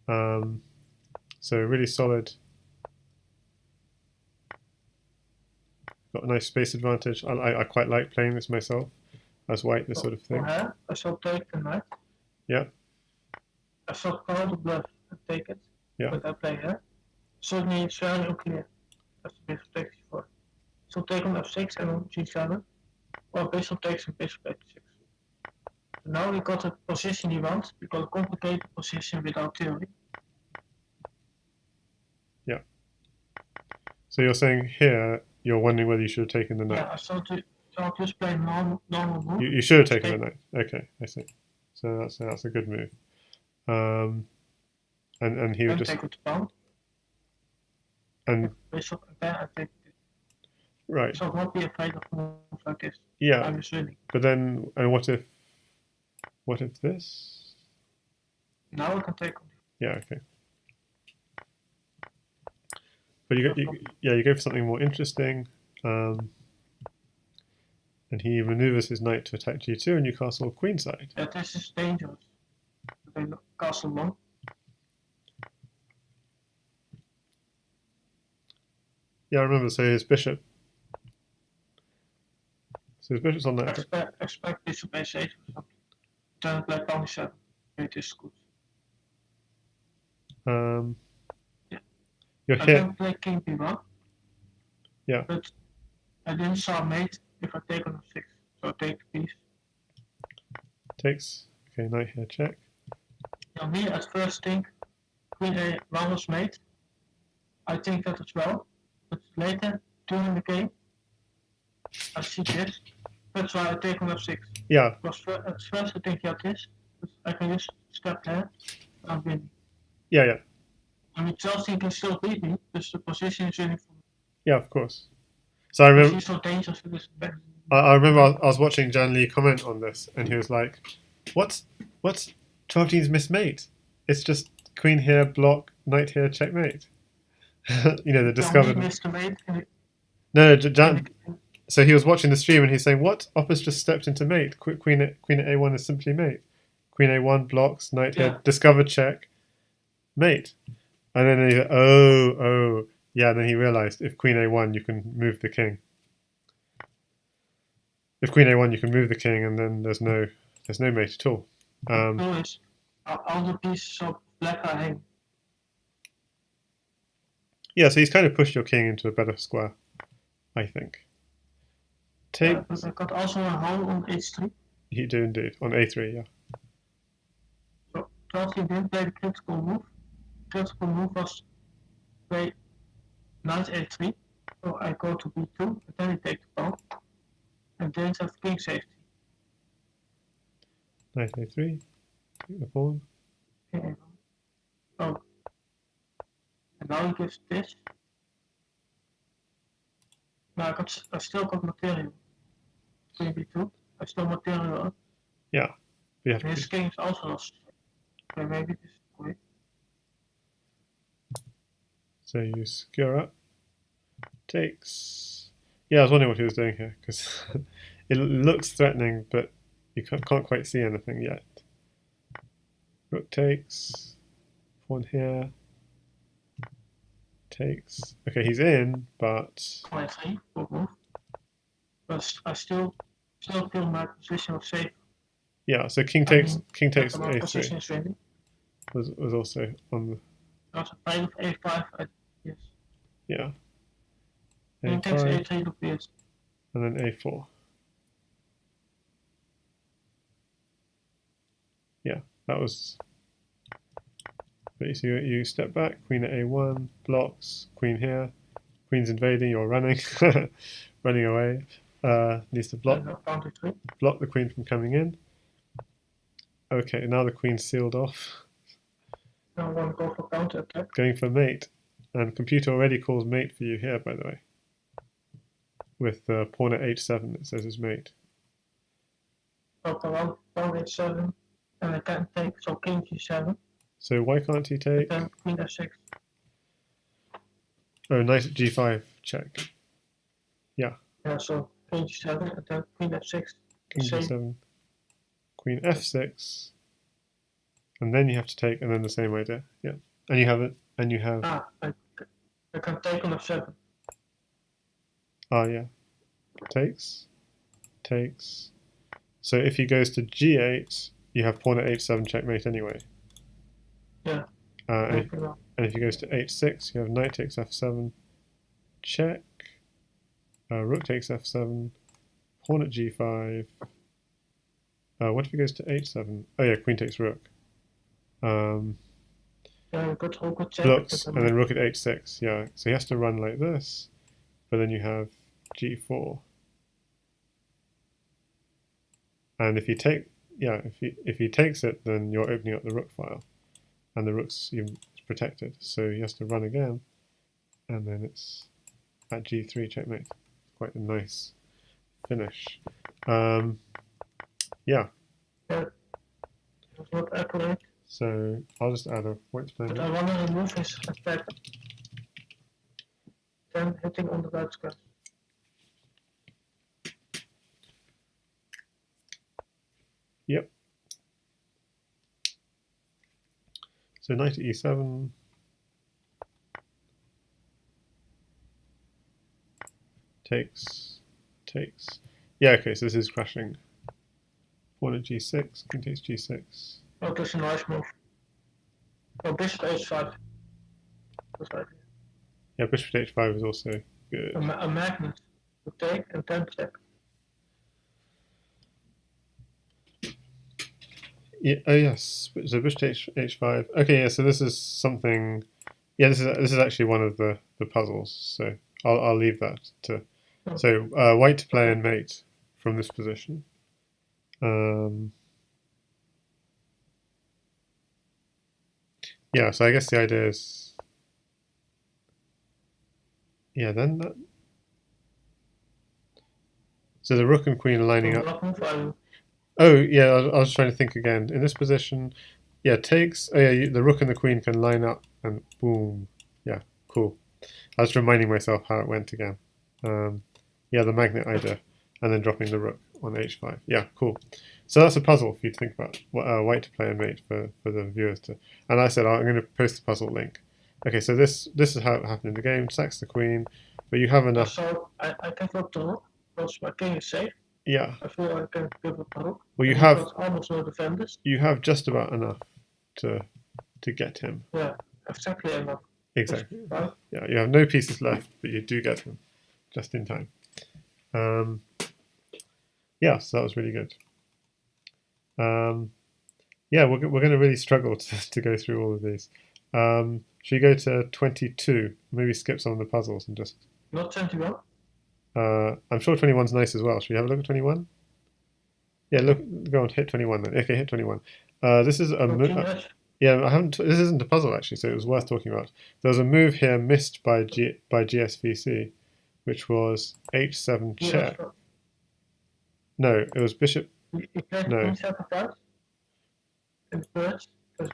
So really solid. Got a nice space advantage. I quite like playing this myself as white, this sort of thing. I shall take the knight. Yeah. I shall call the bluff and take it. Yeah. But I play here. Certainly it's very unclear. That's the bishop takes e4. So take on f6 and on g7. Or bishop takes and bishop h6. So now we got the position he wants. We got a complicated position without theory. Yeah. So you're saying here you're wondering whether you should have taken the knight. Yeah, so I'll just play normal move. You should have taken the knight. Okay, I see. So that's a good move. And he would just take it to pawn. And bishop and then I take it. Right. So not be afraid of moves like this. Yeah. I'm assuming. But then, and what if this? Now I can take on. Yeah. Okay. But you go for something more interesting. And he maneuvers his knight to attack g2 and you castle queenside. Yeah, this is dangerous. They castle long. Yeah, I remember. So his bishop. So his bishop's on that. Expect bishop a8 or something. Then play pawn e7. It is good. Yeah. I can play king b1. Yeah. But I didn't saw mate if I take on f6. So I take the piece. Takes. Okay, knight here, check. Now me at first think queen a1 was mate. I think that as well. But later, during the game, I see this. That's why I take on f6. Yeah. Because at first I think yeah this. But I can just step there. I'm winning. Yeah. I mean, Chelsea can still beat me, because the position is winning for me. Yeah, of course. So I Because remember, he's so dangerous with his back. I remember I was watching Jan Lee comment on this, and he was like, "What's 12 G's mismate? It's just queen here, block, knight here, checkmate." You know, the The only discovered. missed the mate No, in Jan. the, So he was watching the stream, and he's saying, "What? Opper's just stepped into mate. Queen at A1 is simply mate. Queen A1 blocks, knight here, yeah. discovered check, mate." And then he, oh, yeah. And then he realized if Queen A1, you can move the king. If Queen A1, you can move the king, and then there's no mate at all. No, it's all the pieces of black are hanging. Yeah, so he's kind of pushed your king into a better square, I think. Take. But I got also a hole on h3. You do indeed on A3, yeah. So 12 didn't play the critical move. Critical move was play knight a3. So I go to b2, and then he takes the pawn, and then have king safety. Knight A3, take the pawn. Okay. Oh, and now he gives this. Now I still got material. Queen b2. I still material up. Yeah, we have And his to. king is also lost. Okay, maybe this is great. So you secure up. Takes. Yeah, I was wondering what he was doing here because it looks threatening, but you can't quite see anything yet. Rook takes. Pawn here. Takes. Okay, he's in, but Quite free, good move. But I still feel my position was safe. yeah. So king I takes. mean, King takes my position A3 is ready. was also on the There's a knight of a5. Yes. yeah. King takes A5 a3 look weird. and then A4. Yeah, that was. But so you step back. Queen at A1 blocks. Queen here. Queen's invading. You're running, running away. Needs to block Counter 3. the queen from coming in. Okay, now the queen's sealed off. Now I want to go for counter attack. Going for mate, and computer already calls mate for you here, by the way. With the pawn at H7, it says is mate. Okay, pawn h7. And I can take, so king g7. So why can't he And take? then queen f6. Oh, knight at G5 check. Yeah. Yeah, so king g7 and then queen f6. King Same. G7, Queen F6, and then you have to take, and then the same idea. Yeah, and you have it, and you have. Ah, I can take on f7. Ah, yeah. Takes. So if he goes to G8, you have pawn at H7 checkmate anyway. Yeah. And if he goes to H6, you have knight takes F7 check. Rook takes F7. Pawn at G5. What if he goes to H7? Oh yeah, queen takes rook. Good check. Blocks, and then rook at H6. Yeah, so he has to run like this, but then you have G4. And if he takes it, then you're opening up the rook file, and the rook's protected. So he has to run again, and then it's at G3 checkmate. Quite a nice finish. Yeah. Yeah. That's not accurate. So I'll just add a white player. But I want to remove his attack. Then hitting on the right square. Yep. So knight at E7. Takes. Yeah, okay, so this is crashing. Pawn at G6, king takes G6. Oh, that's a nice move. Oh, bishop h5. That's right. Yeah, bishop at H5 is also good. A magnet. To take and then check. Yeah, oh yes, so bishop to H5. Okay, yeah, so this is something. Yeah, this is actually one of the puzzles. So I'll leave that to. So white to play and mate from this position. Yeah, so I guess the idea is Yeah, then that. So the rook and queen are lining up. What move are you? Oh, yeah, I was trying to think again. In this position, yeah, takes. Oh, yeah, the rook and the queen can line up, and boom. Yeah, cool. I was reminding myself how it went again. Um, yeah, the magnet idea, and then dropping the rook on h5. Yeah, cool. So that's a puzzle for you to think about. White to play a mate for the viewers to. And I said, I'm going to post the puzzle link. Okay, so this is how it happened in the game. Sacks the queen, but you have enough. So I can flip the rook because my king is safe. Yeah. I feel I can give up the rook. Well, you have almost no defenders. You have just about enough to get him. Yeah, exactly enough. Exactly. Yeah, you have no pieces left, but you do get him just in time. Yeah, so that was really good. Yeah, we're going to really struggle to go through all of these. Should we go to 22? Maybe skip some of the puzzles and just. Not 21? I'm sure 21's nice as well. Should we have a look at 21? Yeah, go on, hit 21 then. Okay, hit 21. This is a yeah, I haven't. This isn't a puzzle actually, so it was worth talking about. There was a move here missed by GSVC, which was h7 check. No, it was bishop. No. It's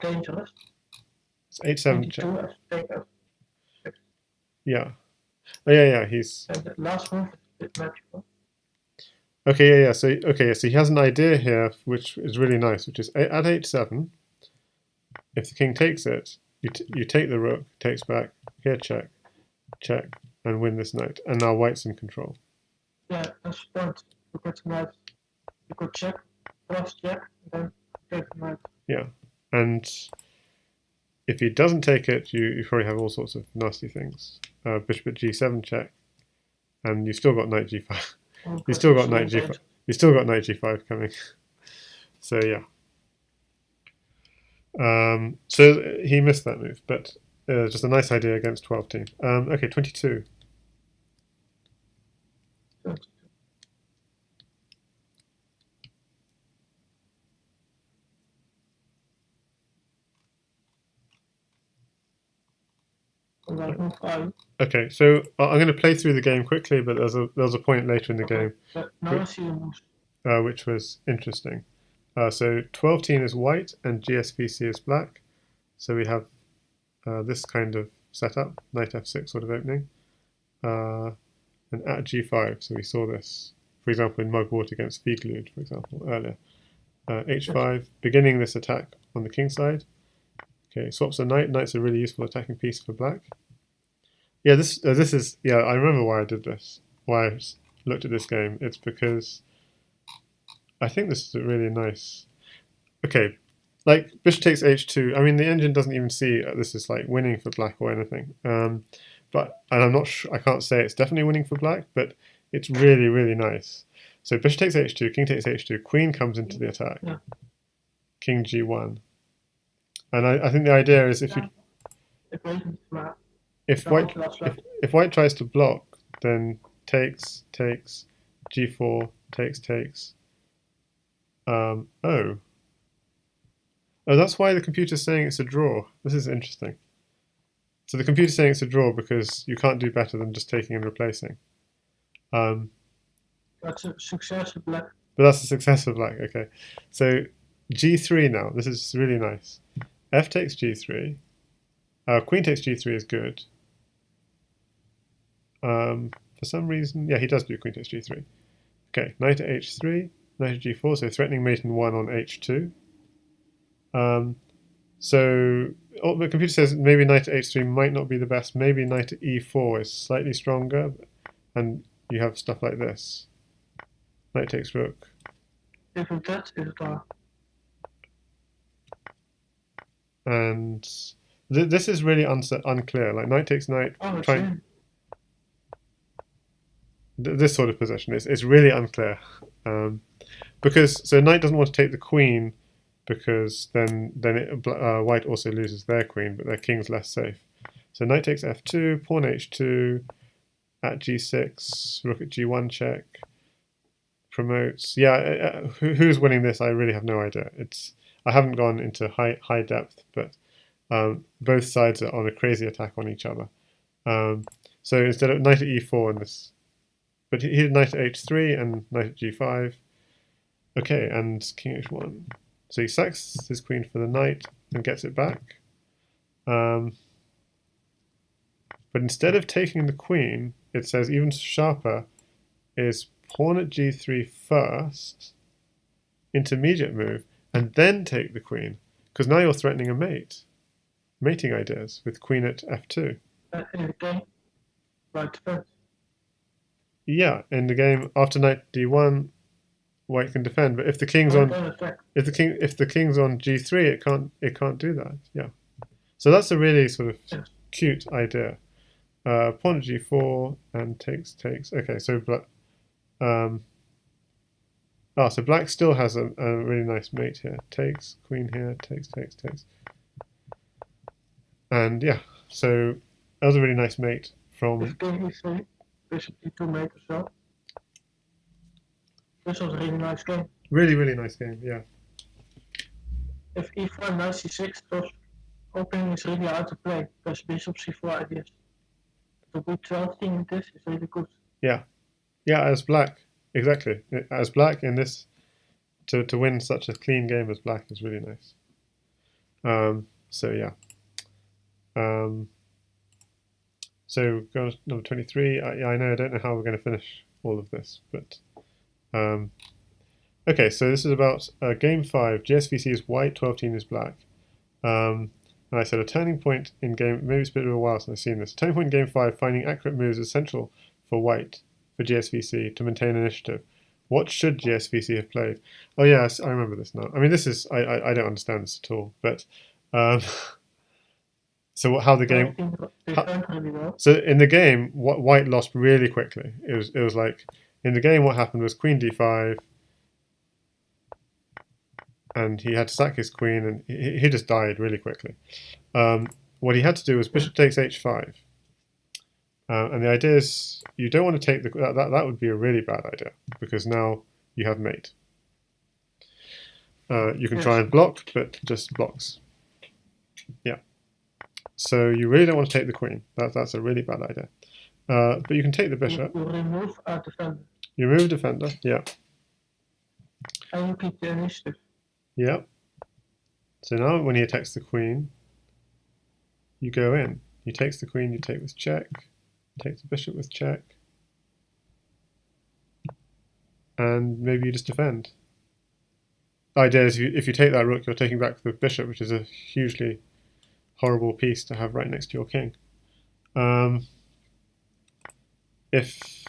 dangerous. It's h7 check. Yeah. Oh yeah. He's. And the last move is magical. Okay, yeah. So he has an idea here, which is really nice, which is at h7. If the king takes it, you take the rook, takes back, here check, check, and win this knight. And now white's in control. Yeah, that's the point. You could knight, you could check, cross check, and then take the knight. Yeah, and if he doesn't take it, you probably have all sorts of nasty things. Bishop at g7 check, and you've still got knight g5. You've still got knight g5. You've still got knight g5 coming. So yeah. So he missed that move, but just a nice idea against 12 team. Okay, 22. Okay, so I'm going to play through the game quickly, but there's a point later in the game, which was interesting. So 12-teen is white and GSVC is black. So we have this kind of setup, knight f6 sort of opening, and at g5. So we saw this, for example, in Mugwort against Fieglud, for example, earlier. h5, beginning this attack on the king side. Okay, swaps a knight. Knight's a really useful attacking piece for black. Yeah, this is, yeah, I remember why I did this, why I looked at this game. It's because I think this is a really nice. Okay, like bishop takes h2. I mean, the engine doesn't even see this is like winning for black or anything. But and I'm not sure. I can't say it's definitely winning for black, but it's really really nice. So bishop takes h2, king takes h2, queen comes into the attack. Yeah. King g1, and I think the idea is if white tries to block, then takes g4 takes. Oh, that's why the computer's saying it's a draw. This is interesting. So the computer's saying it's a draw because you can't do better than just taking and replacing. That's a success of black. But that's a success of black, okay. So g3 now, this is really nice. F takes g3. Queen takes g3 is good. For some reason, yeah, he does do queen takes g3. Okay, knight at h3. Knight at g4, so threatening mate in 1 on h2. So the computer says maybe knight at h3 might not be the best. Maybe knight at e4 is slightly stronger, and you have stuff like this. Knight takes rook. Even that is a and this is really unclear. Like knight takes knight. This sort of position it's really unclear. Because so knight doesn't want to take the queen because then white also loses their queen, but their king's less safe. So knight takes f2, pawn h2, at g6, rook at g1 check, promotes. Yeah, who's winning this? I really have no idea. I haven't gone into high depth, but both sides are on a crazy attack on each other. So instead of knight at e4 in this, but he did knight at h3 and knight at g5. Okay, and king h1. So he sacks his queen for the knight and gets it back. But instead of taking the queen, it says even sharper is pawn at g3 first, intermediate move, and then take the queen. Because now you're threatening a mating ideas with queen at f2. In the game, right defense. Yeah, in the game after knight d1, white can defend, but if the king's on if the king's on g3, it can't do that. Yeah, so that's a really sort of cute idea. Pawn at g4 and takes. Okay, so so black still has a really nice mate here. Takes, queen here, takes. And yeah, so that was a really nice mate from. If king e3, bishop e2 mate as well. This was a really nice game. Really nice game, yeah. If e4 knight c6, those opening is really hard to play because bishop c4 ideas. To be 12 team in this is really good. Yeah, as black, exactly. As black in this, to win such a clean game as black is really nice. So yeah. So go to number 23. Yeah, I know. I don't know how we're going to finish all of this, but okay. So this is about game 5. GSVC is white. 12-team is black. And I said a turning point in game. Maybe it's a bit of a while since I've seen this. A turning point in game 5. Finding accurate moves is essential for white for GSVC to maintain initiative. What should GSVC have played? Oh yes, I remember this now. I mean, this is I don't understand this at all, but. So how the game? So in the game, white lost really quickly. It was like in the game, what happened was queen d5, and he had to sack his queen, and he just died really quickly. What he had to do was bishop takes h5, and the idea is you don't want to take the that would be a really bad idea because now you have mate. You can try and block, but just blocks. Yeah. So you really don't want to take the queen. That's a really bad idea. But you can take the bishop. You remove a defender. You remove a defender, yeah. And you keep the initiative. Yeah. So now when he attacks the queen, you go in. He takes the queen, you take with check. Take the bishop with check. And maybe you just defend. The idea is if you take that rook, you're taking back the bishop, which is a hugely horrible piece to have right next to your king. If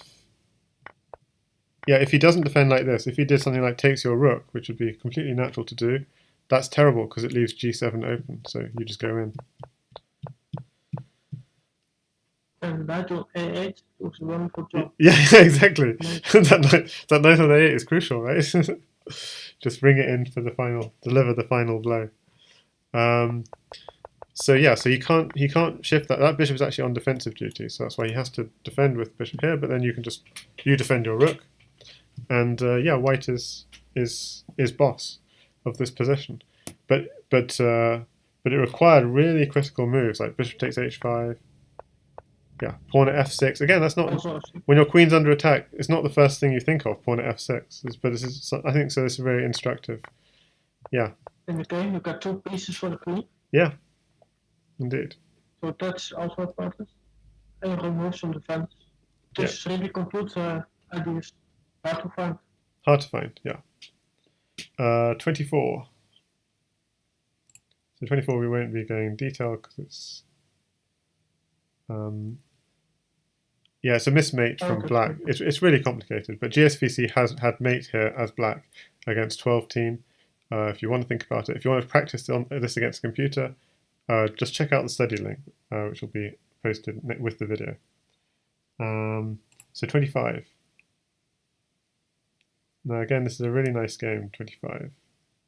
he doesn't defend like this, if he did something like takes your rook, which would be completely natural to do, that's terrible because it leaves g7 open, so you just go in. And knight on a8 was a wonderful job. Yeah, exactly. that knight on a8 is crucial, right? Just bring it in for the final, deliver the final blow. So yeah, so he can't shift that. That bishop is actually on defensive duty, so that's why he has to defend with bishop here. But then you can you defend your rook, and yeah, white is boss of this position. But it required really critical moves like bishop takes h5. Yeah, pawn at f6. Again, that's not when your queen's under attack. It's not the first thing you think of. Pawn at f6. But this is, I think, so. This is very instructive. Yeah. In the game, you got 2 pieces for the queen. Yeah. Indeed. So that's also important. And you remove some defense. This is really complete ideas. Hard to find. Hard to find, yeah. 24. So 24 we won't be going in detail because it's yeah, it's a mismate from black. It's really complicated, but GSVC has had mate here as black against 12 team. If you want to think about it, if you want to practice this against a computer, just check out the study link, which will be posted with the video. So 25. Now again, this is a really nice game, 25.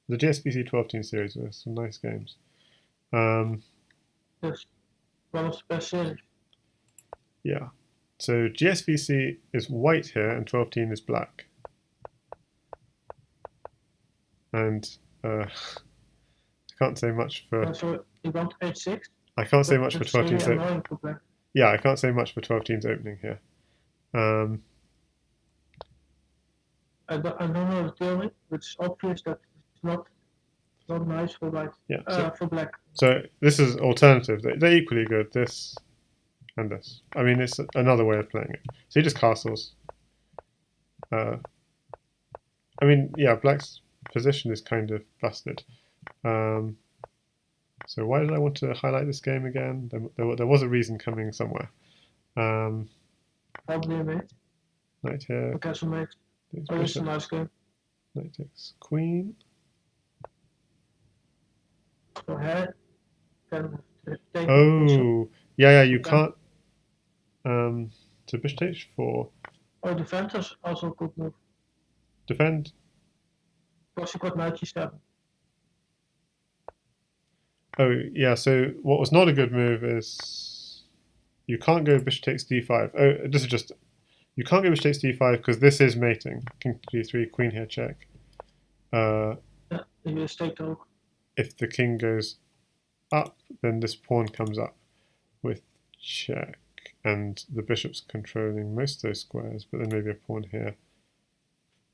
The GSVC 12-team series with some nice games. Yes, one of the best series. Yeah. So GSVC is white here and 12-team is black. And I can't say much for... So you want h6? I can't say much for 12-team. yeah, I can't say much for 12 teens opening here. I don't know the theory, but it's obvious that it's not nice for white. Yeah, For black. so this is alternative. They're equally good. This and this. I mean, it's another way of playing it. So he just castles. I mean, yeah, black's position is kind of busted. So why did I want to highlight this game again? There was a reason coming somewhere. Probably a mate. Knight here. A castle mate. Oh, it's a nice game. Knight takes queen. So here, can take Oh, yeah, you can't. So bishop takes 4. Oh, defend is also a good move. Defend. Because you got knight g7. Oh, yeah, so what was not a good move is you can't go bishop takes d5. Oh, this is just, you can't go bishop takes d5 because this is mating. King g3, queen here, check. Yeah, you just take the rook. If the king goes up, then this pawn comes up with check. And the bishop's controlling most of those squares, but then maybe a pawn here.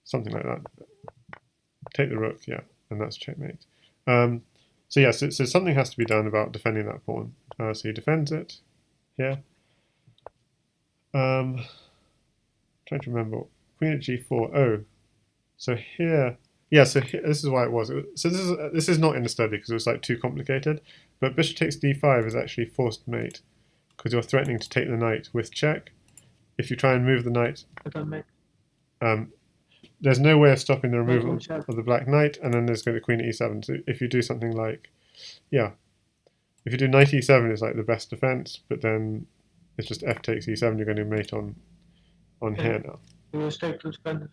Something like that. Take the rook, yeah, and that's checkmate. So yeah, so something has to be done about defending that pawn. So he defends it here. Trying to remember. Queen at g4. Oh, so here, yeah. So here, this is why it was. So this is not in the study because it was like too complicated. But bishop takes d5 is actually forced mate because you're threatening to take the knight with check. If you try and move the knight, there's no way of stopping the removal of the black knight, and then there's going to queen at e7. So if you do something like, yeah, if you do knight e7 is like the best defense, but then it's just f takes e7. You're going to mate on here now. You just take two defenders.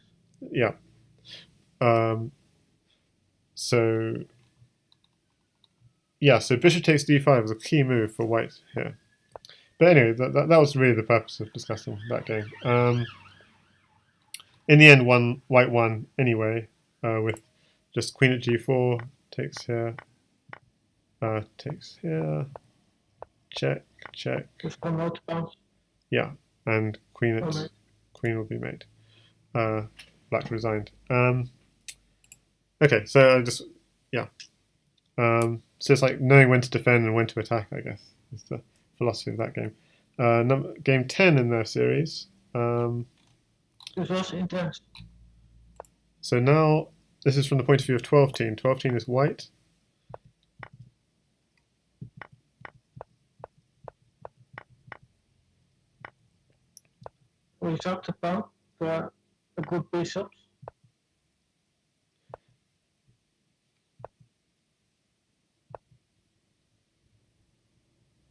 Yeah. So yeah, so bishop takes d5 is a key move for white here. But anyway, that was really the purpose of discussing that game. In the end, white won anyway, with just queen at g4, takes here, check, check. Just come out bounce. Yeah, and queen will be made. Black resigned. Okay, so so it's like knowing when to defend and when to attack, I guess, is the philosophy of that game. Game 10 in their series. It was intense. So now, this is from the point of view of 12 teen. 12 teen is white. We talked about a good bishops.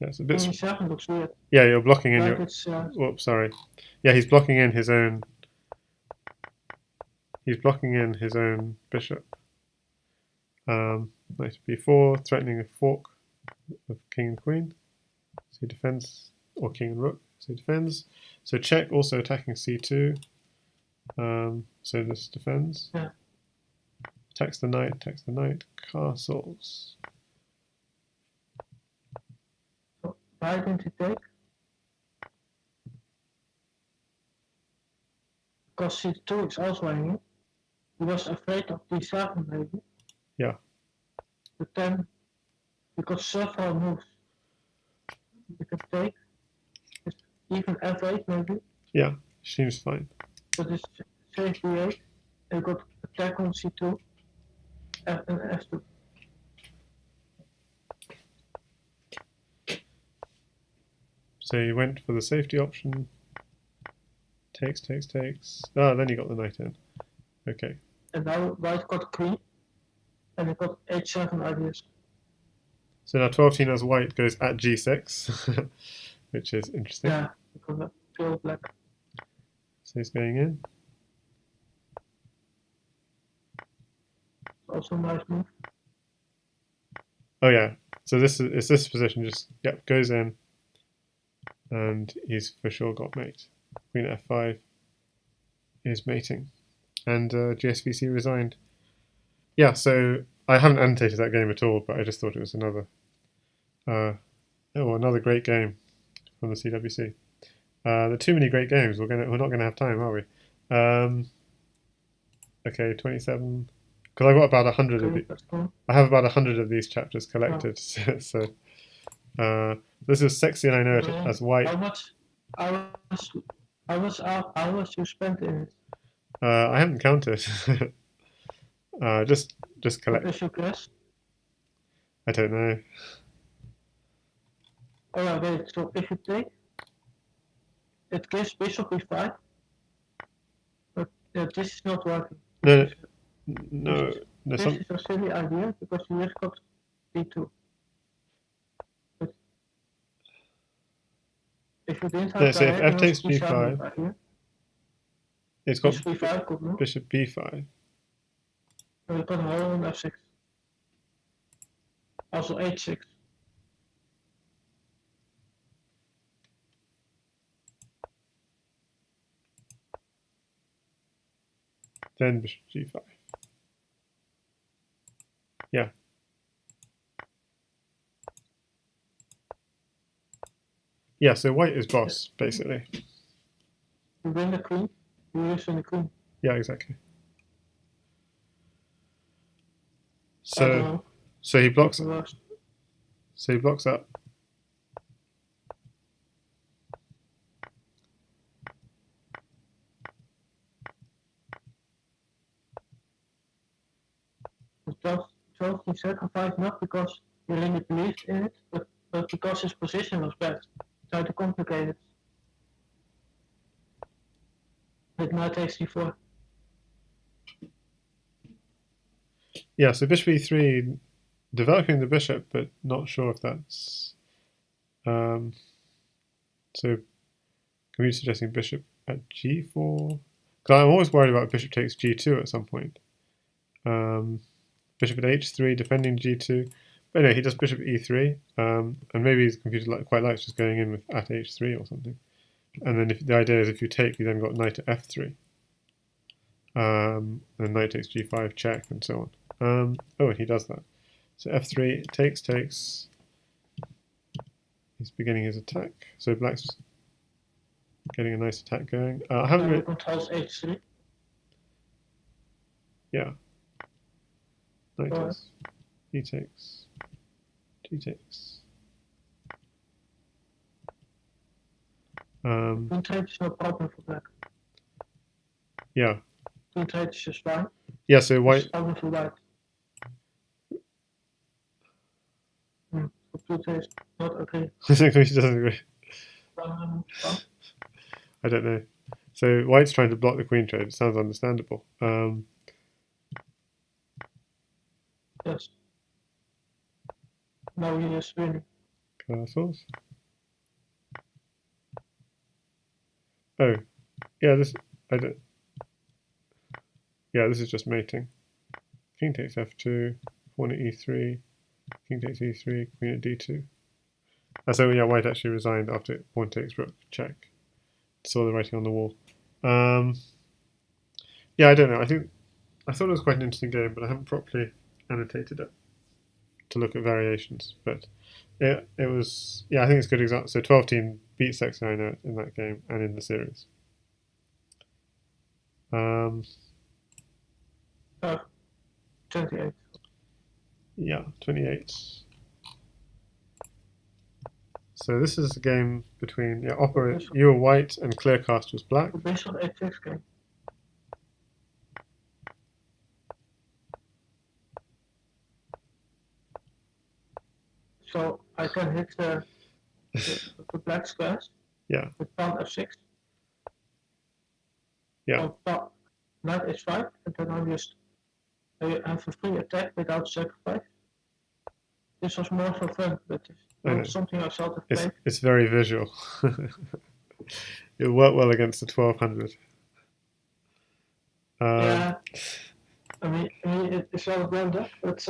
Yeah, it's a bit. E7 looks weird. Yeah, you're blocking in like your. Whoops, sorry. Yeah, he's blocking in his own. He's blocking in his own bishop. Knight b4, threatening a fork of king and queen. So he defends, or king and rook. So he defends. So check, also attacking c2. So this defends. Yeah. Attacks the knight, castles. So why didn't he take? Because c2 is also hanging. He was afraid of d7 maybe. Yeah. But then we got several moves. You can take. It's even f8 maybe. Yeah, seems fine. But it's save b8. And you got attack on c2 and f2. So you went for the safety option. Takes. Ah, then you got the knight in. Okay. And now white got queen. And he got h7 ideas. So now 12 teen as white goes at g6, which is interesting. Yeah, because pure black. So he's going in. Also a nice move. Oh yeah. So this is this position just goes in, and he's for sure got mate. Queen at f5 is mating, and GSVC resigned. Yeah, so I haven't annotated that game at all, but I just thought it was another great game from the CWC. There are too many great games. We're not gonna have time, are we? Okay, 27. Because I've got about 100 of Okay, the. cool. I have about 100 of these chapters collected. Oh. So this is Sexy and I Know It as White. How much hours you spent in it? I haven't counted. Just collect. What is your guess? I don't know. Alright, wait, so if you take, it gives bishop e5, but this is not working. No, This is a silly idea because you just got d2. But if you didn't have no, so if f takes d7 g5, here, it's got bishop e5 could move. bishop b5. So you got a hole on f6. Also h6. Then bishop g5. Yeah. Yeah, so white is boss, basically. You win the queen, you lose the queen. Yeah, exactly. So he blocks. So he blocks up. So he sacrificed not because he really believed in it, but because his position was bad. Tried to complicate it. With knight takes d4. Yeah, so bishop e3, developing the bishop, but not sure if that's. So, can we be suggesting bishop at g4? Because I'm always worried about bishop takes g2 at some point. Bishop at h3, defending g2. But anyway, he does bishop e3, and maybe his computer quite likes just going in with at h3 or something. And then the idea is if you take, you then got knight to f3. Then knight takes g5, check, and so on. Oh, and he does that. So f3 takes. He's beginning his attack. So black's getting a nice attack going. I haven't really. Controls h3. Yeah. Knight takes. He takes. He takes. Queen trade is no problem for black. Yeah. Queen trade is just fine. Yeah, so white. Problem for white. Queen trade is not okay. She doesn't agree. I don't know. So white's trying to block the queen trade. It sounds understandable. Yes. Now he is winning. Castles. Oh, yeah. I don't. Yeah, this is just mating. King takes f2, pawn at e3, king takes e3, queen at d2. So yeah, white actually resigned after pawn takes rook, check. Saw the writing on the wall. Yeah, I don't know. I thought it was quite an interesting game, but I haven't properly annotated it to look at variations. But it was, yeah, I think it's a good example. So 12 team beat Sexy I Know It in that game and in the series. 28. Yeah, 28. So this is a game between you were white and Clearcast was black. Based on h6 game. So I can hit the black squares. Yeah. With pawn f6. Yeah. Knight h5, and then I have a free attack without sacrifice. This was more for fun, but it's not something I felt to play. It's very visual. It'll work well against the 1200. Yeah, I mean it's not a blunder, but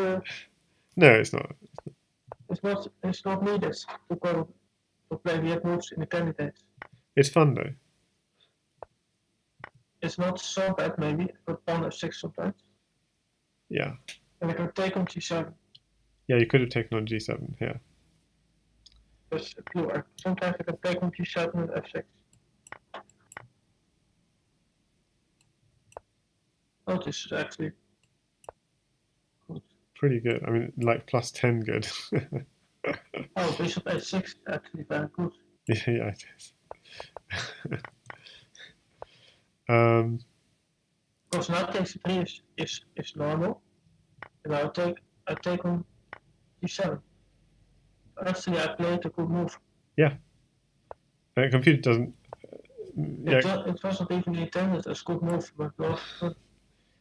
no, it's not. It's not needed to go to play weird moves in the candidates. It's fun though. It's not so bad maybe, but pawn f6 sometimes. Yeah. And I can take on g7. Yeah, you could have taken on g7 here. Just a clue. Sometimes I can take on g7 and f6. Oh, this is actually good. Pretty good. I mean, like plus 10 good. Oh, bishop h6 is actually very good. Yeah, it is. um, Because now takes 3 is normal. And I take on g7. Actually, I played a good move. yeah. Computer doesn't. Yeah, It wasn't even intended as good move, but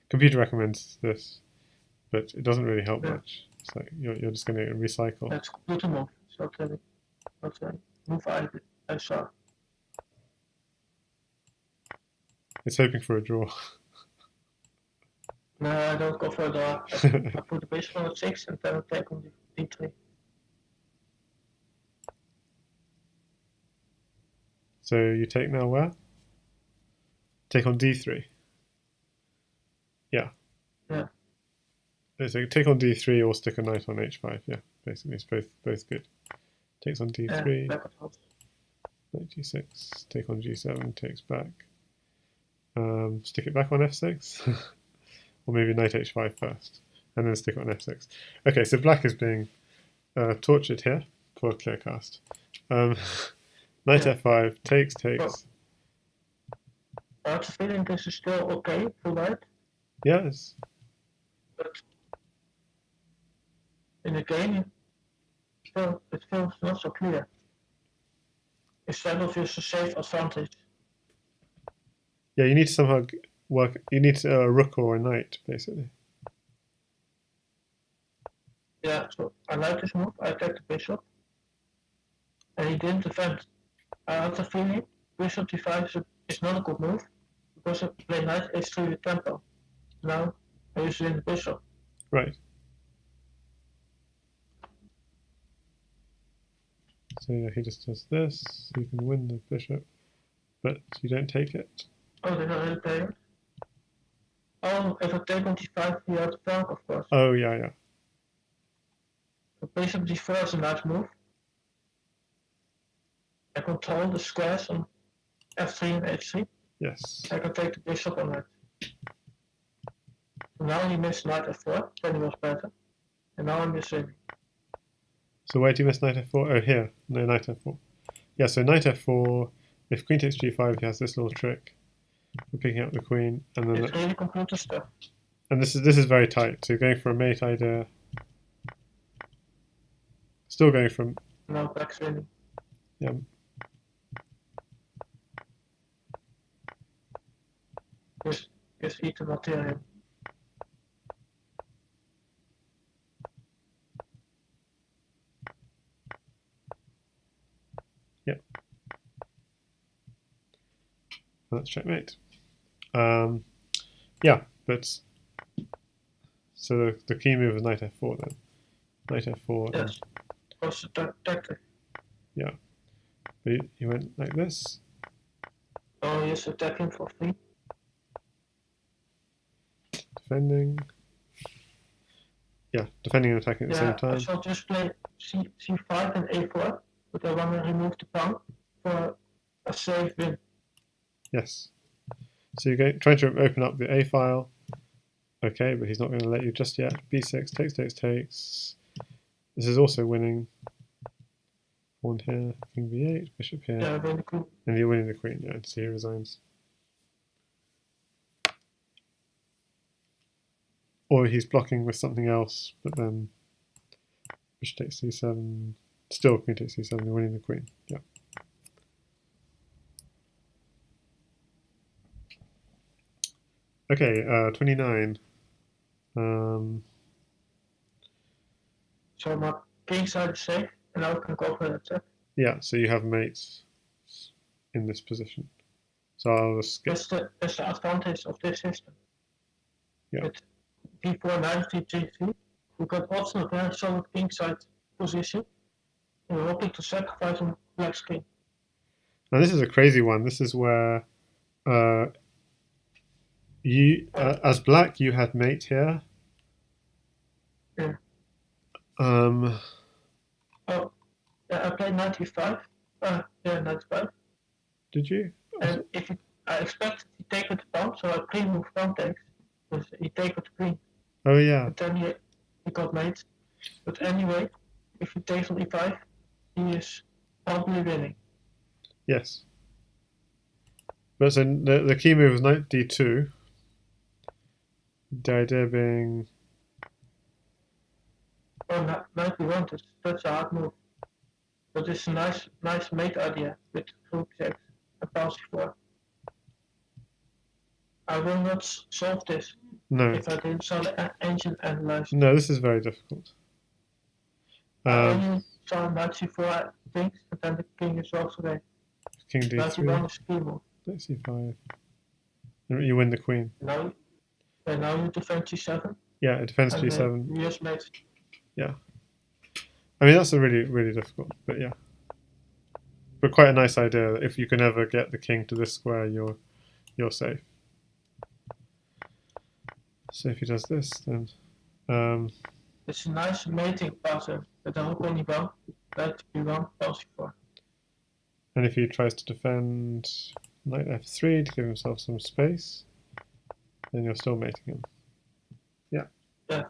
computer recommends this, but it doesn't really help yeah, much. It's like you're just going to recycle. that's good move. So that's a move I saw. It's hoping for a draw. No, I don't go for the. I put the bishop on 6 and then I take on the d3. So you take now where? Take on d3. Yeah. Yeah. So take on d3 or stick a knight on h5. Yeah, basically it's both good. Takes on d3. Yeah, Knight g6. Take on g7. Takes back. Stick it back on f6, or maybe knight h5 first, and then stick it on f6. Okay, so black is being tortured here. Poor clearcast. Knight f5 takes. I have a feeling this is still okay for white. Yes. But in the game, it feels not so clear. Instead of just a safe advantage. Yeah, you need to somehow work. You need a rook or a knight, basically. Yeah, so I like this move. I take the bishop. And he didn't defend. I had a feeling bishop d5 is not a good move because I play knight h3 with tempo. Now I use it in the bishop. Right. So yeah, he just does this. You can win the bishop, but you don't take it. Oh, they're not really playing. Oh, if I take on d5, you have to flank, of course. Oh yeah. The bishop d4 is a nice move. I control the squares on f3 and h3. Yes. I can take the bishop on it. So now he missed knight f4, then he was better. And now I'm missing. So where do you miss knight f4? Oh, here. No, knight f4. Yeah, so knight f4. If queen takes g5, he has this little trick for picking up the queen, and then it's really computer stuff. And this is very tight. So you're going for a mate idea. Still going from. No, black's winning. Yeah. Just eat the material. Yeah. That's checkmate. Yeah, but so the key move is knight f4 then. Knight f4. Yes. What's the tactic? Yeah. But he went like this. Oh, he's attacking for 3. Defending. Yeah, defending and attacking at the same time. I shall just play c5 and a4, but I want to remove the pawn for a safe win. Yes. So you're trying to open up the A file. Okay, but he's not going to let you just yet. B6, takes. This is also winning. Pawn here, king b8, bishop here. Yeah, win the queen. And you're winning the queen, yeah, so he resigns. Or he's blocking with something else, but then bishop takes c7, still queen takes c7, you're winning the queen, yeah. Okay, 29. So my king side is safe, and now I can go for the attack. Yeah, so you have mates in this position. So I'll just skip. That's the advantage of this system. Yeah. With d4, knight, g3, you got also a very solid king side position, and you're hoping to sacrifice on black's king. Now this is a crazy one. This is where you, as black, you had mate here. Yeah. Oh. Yeah, I played 95. Yeah, 95. Did you? And if it, I expected he take with the pawn, so I pre-move pawn takes. Because he take with the queen. Oh yeah. But then he got mate. But anyway, if he takes on e5, he is probably winning. Yes. But so the key move was knight d2. The idea being... Oh, knight b1, that's a hard move. But it's a nice mate idea with rook checks and pawn c4. I will not solve this if I didn't solve the ancient analysis. No, this is very difficult. I only saw knight c4 things, and then the king is walks away. King d3. Knight e1 is key move. Knight c5. You win the queen. Now you defend g7. Yeah, it defends g7. Yes, mate. Yeah. I mean, that's a really, really difficult, but yeah. But quite a nice idea that if you can ever get the king to this square, you're safe. So if he does this, then... it's a nice mating pattern with a rook on e1, knight b1, pawn c4. And if he tries to defend knight f3 to give himself some space, then you're still mating him. Yeah. Yeah.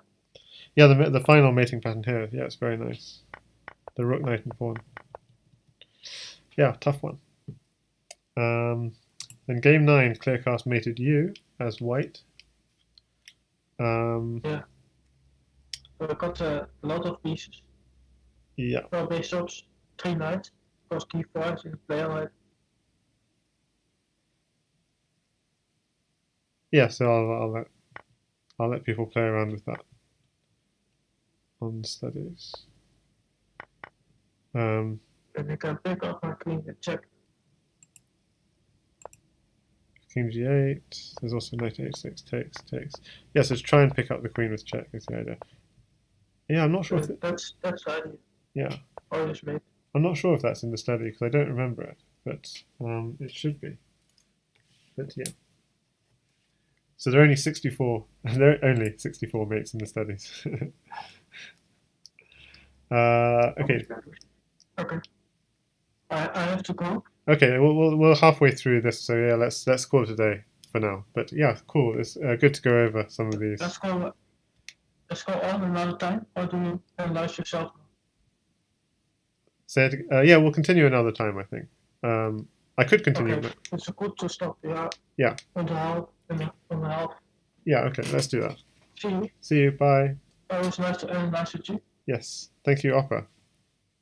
Yeah, the final mating pattern here, yeah, it's very nice. The rook, knight, and pawn. Yeah, tough one. Then game 9, Clearcast mated you as white. Yeah. So I got a lot of pieces. Yeah. Well, bishops, 3 knights, because d4 is in play already. Yeah, so I'll let people play around with that on studies. And you can pick up my queen and check. King g8. There's also knight h6 takes. Yeah, so try and pick up the queen with check is the idea. Yeah, I'm not sure if that's the idea. Yeah. Always made. I'm not sure if that's in the study because I don't remember it, but it should be. But yeah. So there are only 64. There are only 64 mates in the studies. Okay. Okay. I have to go. Okay, we're halfway through this, so yeah, let's call it a day for now. But yeah, cool. It's good to go over some of these. Let's go on another time, or do you analyze yourself? Say it, yeah, we'll continue another time, I think. I could continue. Okay, it's good to stop. Yeah. Yeah. On the half. Yeah. Okay, let's do that. See you. See you. Bye. Always nice to analyze with you. Yes. Thank you, Opera.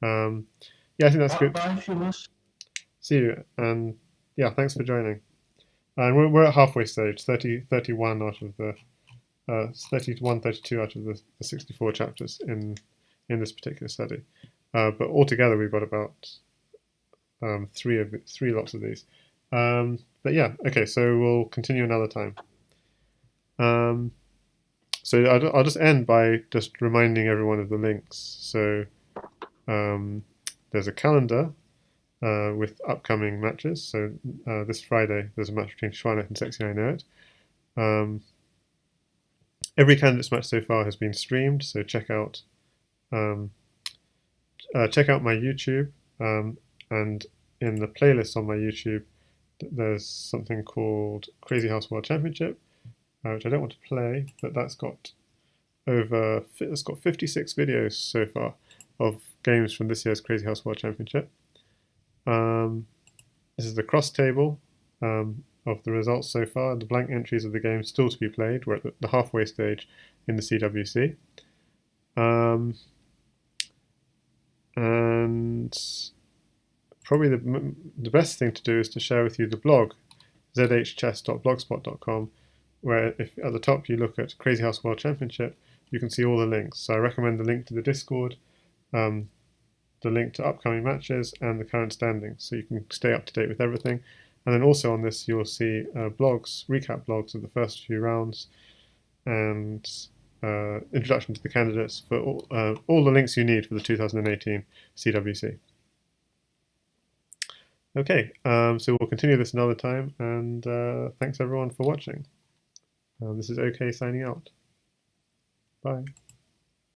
Yeah, I think that's good. Bye, viewers. See you, and yeah, thanks for joining. And we're at halfway stage, 31 out of the 32 out of the 64 chapters in this particular study. But altogether, we've got about three lots of these. But yeah, okay, so we'll continue another time. So I'll just end by just reminding everyone of the links. So there's a calendar with upcoming matches. So this Friday, there's a match between Schwanet and Sexy I Know It. Every candidates match so far has been streamed, so check out my YouTube, and in the playlist on my YouTube, there's something called Crazyhouse World Championship, which I don't want to play, but that's got 56 videos so far of games from this year's Crazyhouse World Championship. This is the cross table of the results so far, the blank entries of the games still to be played. We're at the halfway stage in the CWC. And probably the best thing to do is to share with you the blog, zhchess.blogspot.com, where if at the top you look at Crazyhouse World Championship, you can see all the links. So I recommend the link to the Discord, the link to upcoming matches, and the current standings, so you can stay up to date with everything. And then also on this, you'll see blogs, recap blogs of the first few rounds, and introduction to the candidates for all the links you need for the 2018 CWC. Okay, so we'll continue this another time, and thanks everyone for watching. This is OK signing out. Bye.